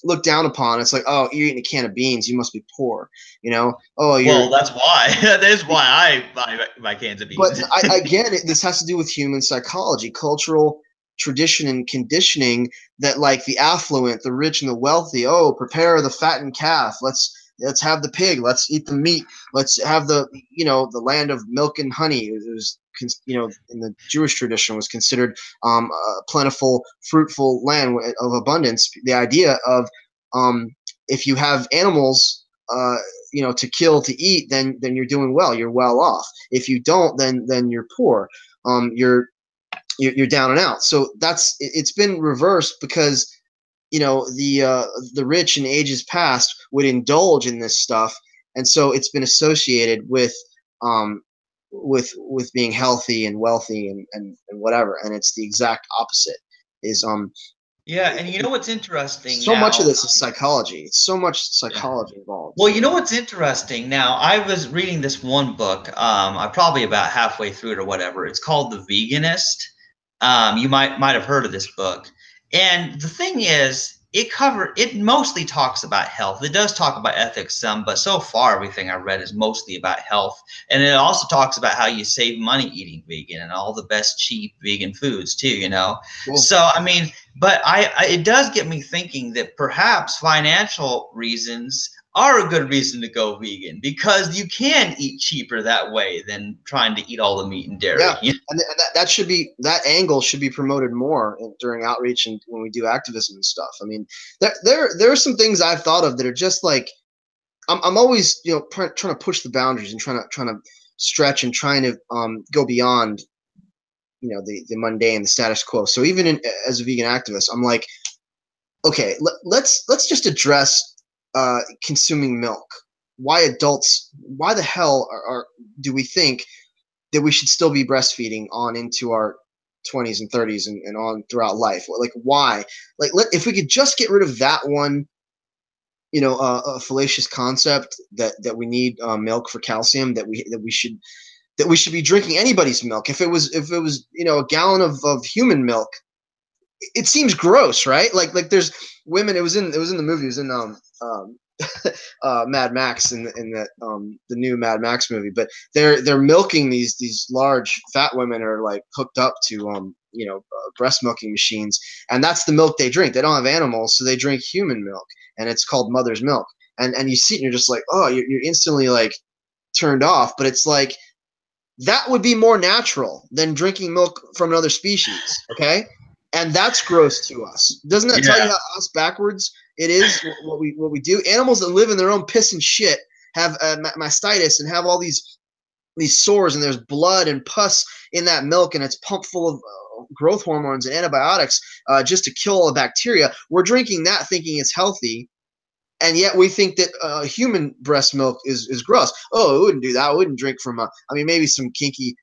looked down upon. It's like, oh, you're eating a can of beans, you must be poor, you know. Oh, well, you're. that's why. That is why I buy my cans of But beans. I get it. This has to do with human psychology, cultural tradition, and conditioning. That like the affluent, the rich, and the wealthy. Oh, prepare the fattened calf. Let's have the pig. Let's eat the meat. Let's have the the land of milk and honey. It was in the Jewish tradition was considered a plentiful, fruitful land of abundance. The idea of if you have animals, to kill to eat, then you're doing well. You're well off. If you don't, then you're poor. You're down and out. So it's been reversed because the rich in ages past would indulge in this stuff, and so it's been associated um with being healthy and wealthy and whatever. And it's the exact opposite. Is Yeah, and you know what's interesting so much of now? this is psychology. It's so much psychology involved. Well, you know what's interesting now? I was reading this one book. I'm probably about halfway through it or whatever. It's called The Veganist. You might have heard of this book. And the thing is, it mostly talks about health. It does talk about ethics some, but so far everything I read is mostly about health. And it also talks about how you save money eating vegan and all the best cheap vegan foods too, you know. Cool. So I mean, but it does get me thinking that perhaps financial reasons are a good reason to go vegan because you can eat cheaper that way than trying to eat all the meat and dairy. Yeah, and that should be, that angle should be promoted more during outreach and when we do activism and stuff. I mean, there are some things I've thought of that are just like I'm always trying to push the boundaries and trying to stretch and trying to go beyond the mundane, the status quo. So even as a vegan activist, I'm like, okay, let's just address consuming milk. Why the hell do we think that we should still be breastfeeding on into our 20s and 30s and on throughout life? Like, why? Like, if we could just get rid of that one, a fallacious concept that we need milk for calcium, that we should be drinking anybody's milk. If it was a gallon of human milk, it seems gross, right? Like there's women. It was in the movie. It was in Mad Max in the new Mad Max movie. But they're milking these large fat women are like hooked up to breast milking machines, and that's the milk they drink. They don't have animals, so they drink human milk, and it's called mother's milk. And you see it, and you're just like, oh, you're instantly like turned off. But it's like that would be more natural than drinking milk from another species. Okay. And that's gross to us. Doesn't that tell you Yeah. how ass backwards it is what we do? Animals that live in their own piss and shit have mastitis and have all these sores, and there's blood and pus in that milk, and it's pumped full of growth hormones and antibiotics just to kill all the bacteria. We're drinking that thinking it's healthy, and yet we think that human breast milk is gross. Oh, we wouldn't do that. I wouldn't drink from maybe some kinky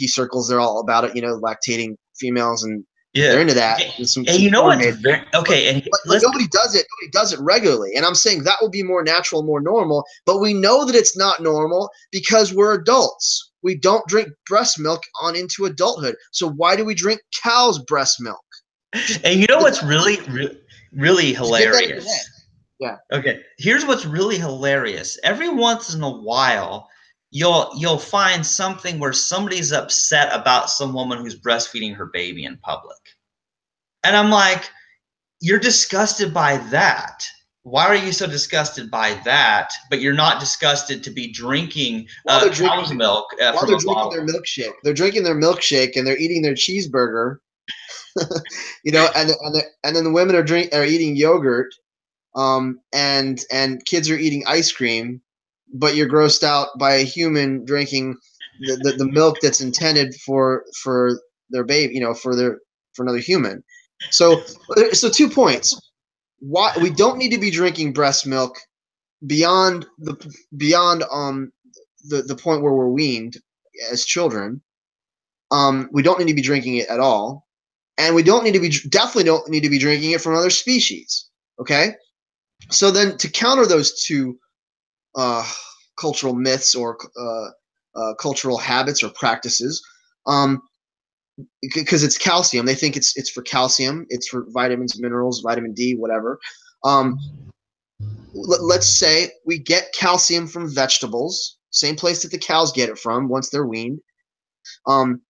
circles. They're all about it, lactating females, and they're Yeah. into that. And And some you know porn what's made. very okay, and But let's nobody does it. Nobody does it regularly. And I'm saying that would be more natural, more normal. But we know that it's not normal because we're adults. We don't drink breast milk on into adulthood. So why do we drink cow's breast milk? Just and you know what's really get that in your head. hilarious. Yeah. Okay, here's what's really hilarious. Every once in a while, you'll find something where somebody's upset about some woman who's breastfeeding her baby in public. And I'm like, you're disgusted by that. Why are you so disgusted by that? But you're not disgusted to be drinking cow's milk While from they're a drinking bottle. their milkshake. They're drinking their milkshake and they're eating their cheeseburger. And then the women are eating yogurt, and kids are eating ice cream, but you're grossed out by a human drinking the milk that's intended for their baby, for another human. So 2 points. Why we don't need to be drinking breast milk beyond the point where we're weaned as children. We don't need to be drinking it at all, and we definitely don't need to be drinking it from other species. Okay, so then to counter those two cultural myths or cultural habits or practices, because it's calcium, they think it's for calcium, it's for vitamins, minerals, vitamin D, whatever. Let's say we get calcium from vegetables, same place that the cows get it from once they're weaned, and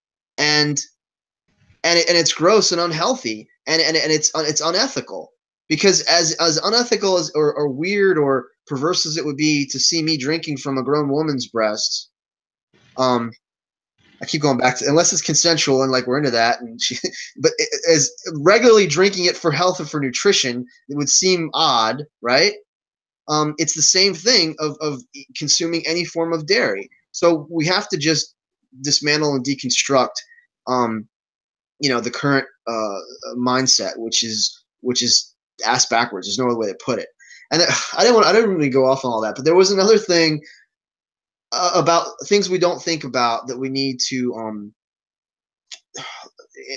it's gross and unhealthy, and it's unethical, because as unethical as or weird or perverse as it would be to see me drinking from a grown woman's breasts, I keep going back to, unless it's consensual and like we're into that, and but as regularly drinking it for health and for nutrition, it would seem odd, right? It's the same thing of consuming any form of dairy. So we have to just dismantle and deconstruct, the current mindset, which is ass backwards. There's no other way to put it. And I didn't really go off on all that, but there was another thing about things we don't think about that we need to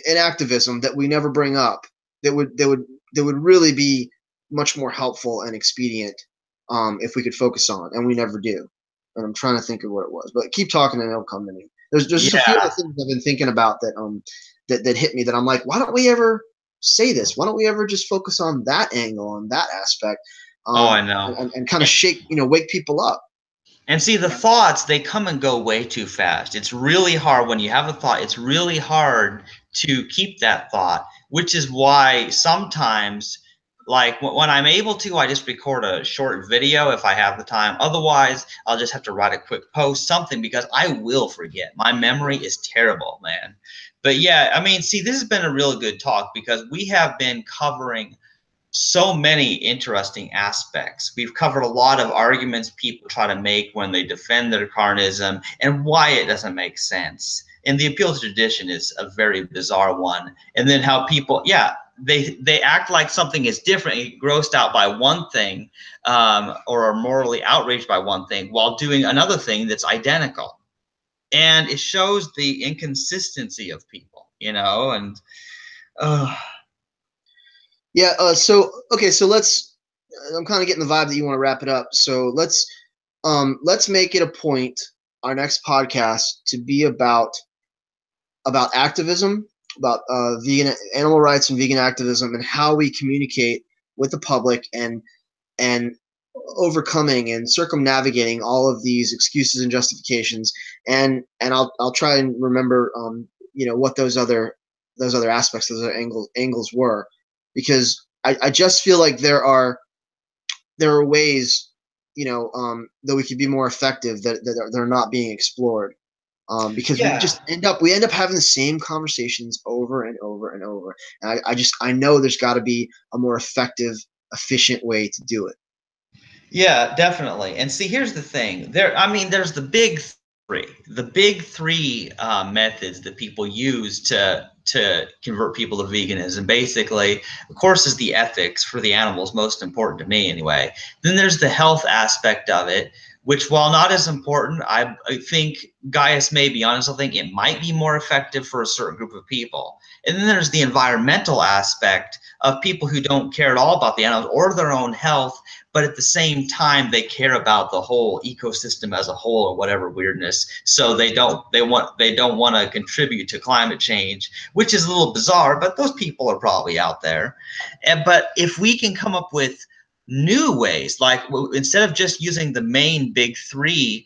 in activism that we never bring up, that would really be much more helpful and expedient if we could focus on, and we never do. And I'm trying to think of what it was, but keep talking and it'll come to me. There's just a few other things I've been thinking about that hit me, that I'm like, why don't we ever say this? Why don't we ever just focus on that angle, on that aspect? I know. And kind of wake people up. And see, the thoughts, they come and go way too fast. It's really hard when you have a thought. It's really hard to keep that thought, which is why sometimes, like when I'm able to, I just record a short video if I have the time. Otherwise, I'll just have to write a quick post, something, because I will forget. My memory is terrible, man. But yeah, I mean, see, this has been a real good talk, because we have been covering so many interesting aspects. We've covered a lot of arguments people try to make when they defend their carnism and why it doesn't make sense. And the appeal to tradition is a very bizarre one. And then how people, they act like something is different, grossed out by one thing, or are morally outraged by one thing, while doing another thing that's identical. And it shows the inconsistency of people, and yeah. So let's. I'm kind of getting the vibe that you want to wrap it up. So let's make it a point, our next podcast, to be about activism, about vegan animal rights and vegan activism, and how we communicate with the public, and overcoming and circumnavigating all of these excuses and justifications. And I'll try and remember what those other aspects, those other angles were, because I just feel like there are ways that we could be more effective that are not being explored, because we end up having the same conversations over and over and over. And I know there's got to be a more effective, efficient way to do it. Yeah, definitely. And see, here's the thing. There's the big three methods that people use to convert people to veganism. Basically, of course, is the ethics for the animals, most important to me anyway. Then there's the health aspect of it, which, while not as important, I think Gaius may be honest, I think it might be more effective for a certain group of people. And then there's the environmental aspect of people who don't care at all about the animals or their own health, but at the same time they care about the whole ecosystem as a whole, or whatever weirdness. So they don't want to contribute to climate change, which is a little bizarre, but those people are probably out there. But if we can come up with new ways, like instead of just using the main big three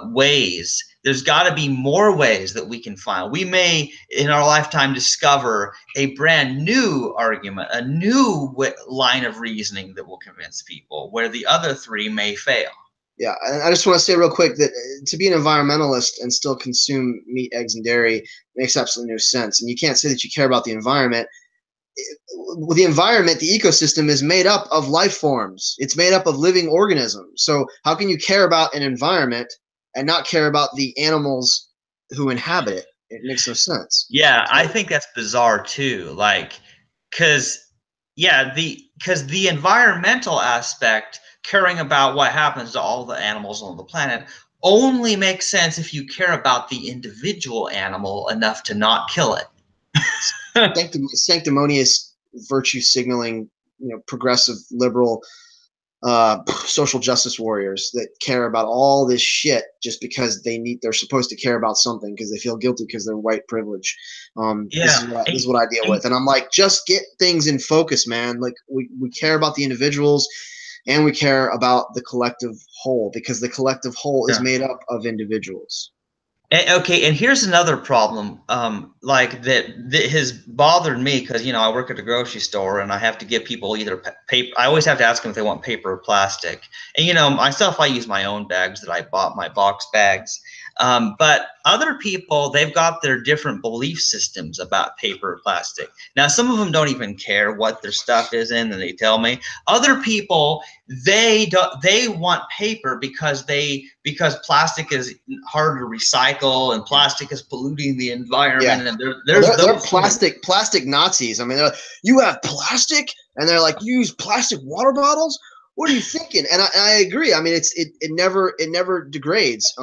ways, there's got to be more ways that we can find. We may, in our lifetime, discover a brand new argument, a new line of reasoning that will convince people, where the other three may fail. Yeah, and I just want to say real quick that to be an environmentalist and still consume meat, eggs, and dairy makes absolutely no sense. And you can't say that you care about the environment the environment, the ecosystem is made up of life forms. It's made up of living organisms. So how can you care about an environment and not care about the animals who inhabit it? It makes no sense. Yeah, I So, think that's bizarre too. Like, cause because the environmental aspect, caring about what happens to all the animals on the planet, only makes sense if you care about the individual animal enough to not kill it. sanctimonious virtue signaling, progressive liberal social justice warriors that care about all this shit just because they're supposed to care about something because they feel guilty because they're white privilege. This Yeah, is what I deal with, and I'm like, just get things in focus, man. Like we care about the individuals, and we care about the collective whole because the collective whole is yeah. made up of individuals. Okay, and here's another problem, like that has bothered me because I work at a grocery store and I have to give people either paper. I always have to ask them if they want paper or plastic. And myself, I use my own bags that I bought, my box bags. But other people, they've got their different belief systems about paper or plastic. Now, some of them don't even care what their stuff is in, and they tell me. Other people, they want paper because plastic is hard to recycle and plastic is polluting the environment. Yeah. And they're plastic Nazis. I mean, they're like, you have plastic, and they're like, you use plastic water bottles. What are you thinking? And I agree. I mean, it never degrades.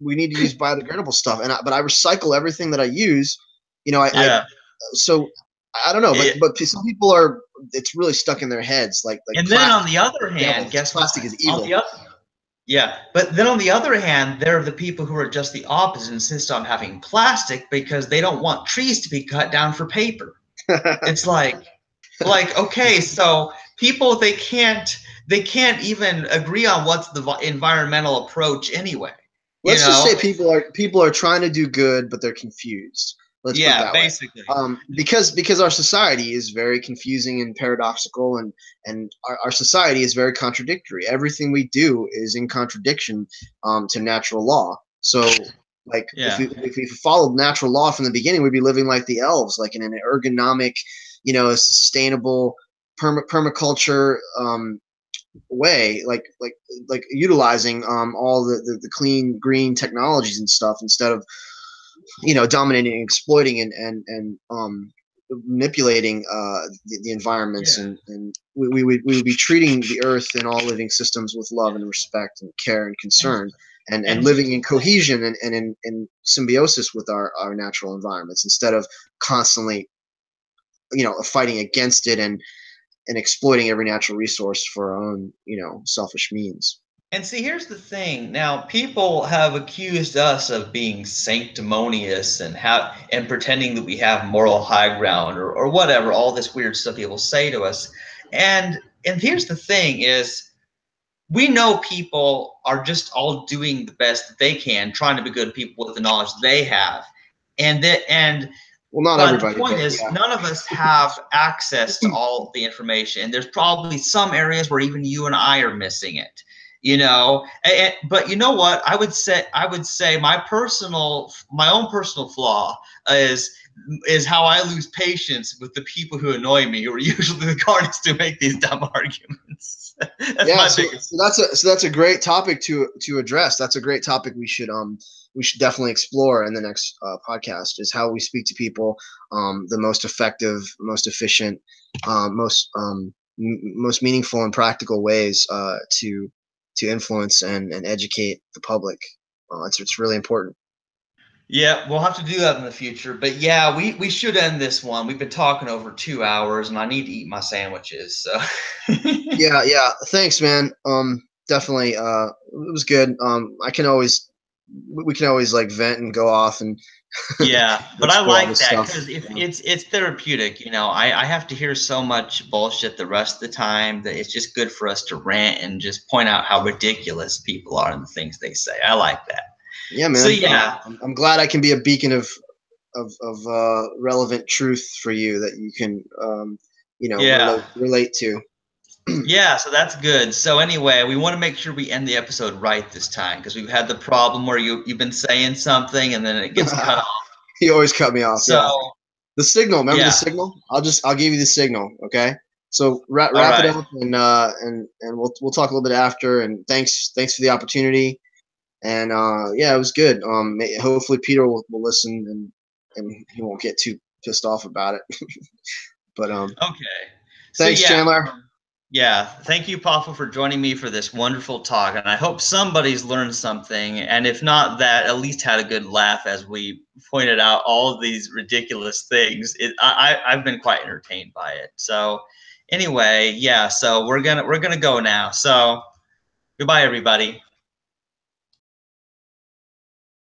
We need to use biodegradable stuff, but I recycle everything that I use. So I don't know, but some people are. It's really stuck in their heads, like and then plastic. on the other hand, guess what? Plastic is evil. But then on the other hand, there are the people who are just the opposite, insist on having plastic because they don't want trees to be cut down for paper. It's like okay, so people they can't even agree on what's the environmental approach anyway. Let's just say people are trying to do good, but they're confused. Let's put it that basically. way. Because our society is very confusing and paradoxical, and our society is very contradictory. Everything we do is in contradiction to natural law. So, like, if we followed natural law from the beginning, we'd be living like the elves, like in an ergonomic, sustainable permaculture way, like utilizing all the clean green technologies and stuff instead of dominating and exploiting and manipulating the environments, and we would be treating the earth and all living systems with love and respect and care and concern, and living in cohesion and in symbiosis with our natural environments instead of constantly fighting against it and exploiting every natural resource for our own, selfish means. And see, here's the thing. Now, people have accused us of being sanctimonious and pretending that we have moral high ground or whatever, all this weird stuff people say to us. And here's the thing is we know people are just all doing the best that they can, trying to be good people with the knowledge they have. Well, not everybody. The point is, none of us have access to all the information. And there's probably some areas where even you and I are missing it. But you know what? I would say my own personal flaw is how I lose patience with the people who annoy me, who are usually the guardians to make these dumb arguments. That's a great topic to address. That's a great topic we should definitely explore in the next podcast, is how we speak to people the most effective, most efficient, most meaningful and practical ways to influence and educate the public. It's really important. Yeah, we'll have to do that in the future. But yeah, we should end this one. We've been talking over 2 hours, and I need to eat my sandwiches. So yeah. Thanks, man. Definitely. It was good. We can always like vent and go off and but I like that because it's therapeutic. I have to hear so much bullshit the rest of the time that it's just good for us to rant and just point out how ridiculous people are and the things they say. I like that. Yeah, man. So I'm glad I can be a beacon of relevant truth for you that you can relate to. Yeah, so that's good. So anyway, we want to make sure we end the episode right this time because we've had the problem where you've been saying something and then it gets cut off. You always cut me off. So The signal. Remember the Yeah. signal? I'll give you the signal. Okay. So wrap All it right. up, and we'll talk a little bit after. And thanks for the opportunity. And yeah, it was good. Hopefully Peter will listen, and he won't get too pissed off about it. But Okay. So thanks, yeah. Chandler. Yeah, thank you, Poffo, for joining me for this wonderful talk. And I hope somebody's learned something. And if not that, at least had a good laugh as we pointed out all of these ridiculous things. I've been quite entertained by it. So anyway, yeah, so we're gonna go now. So goodbye, everybody.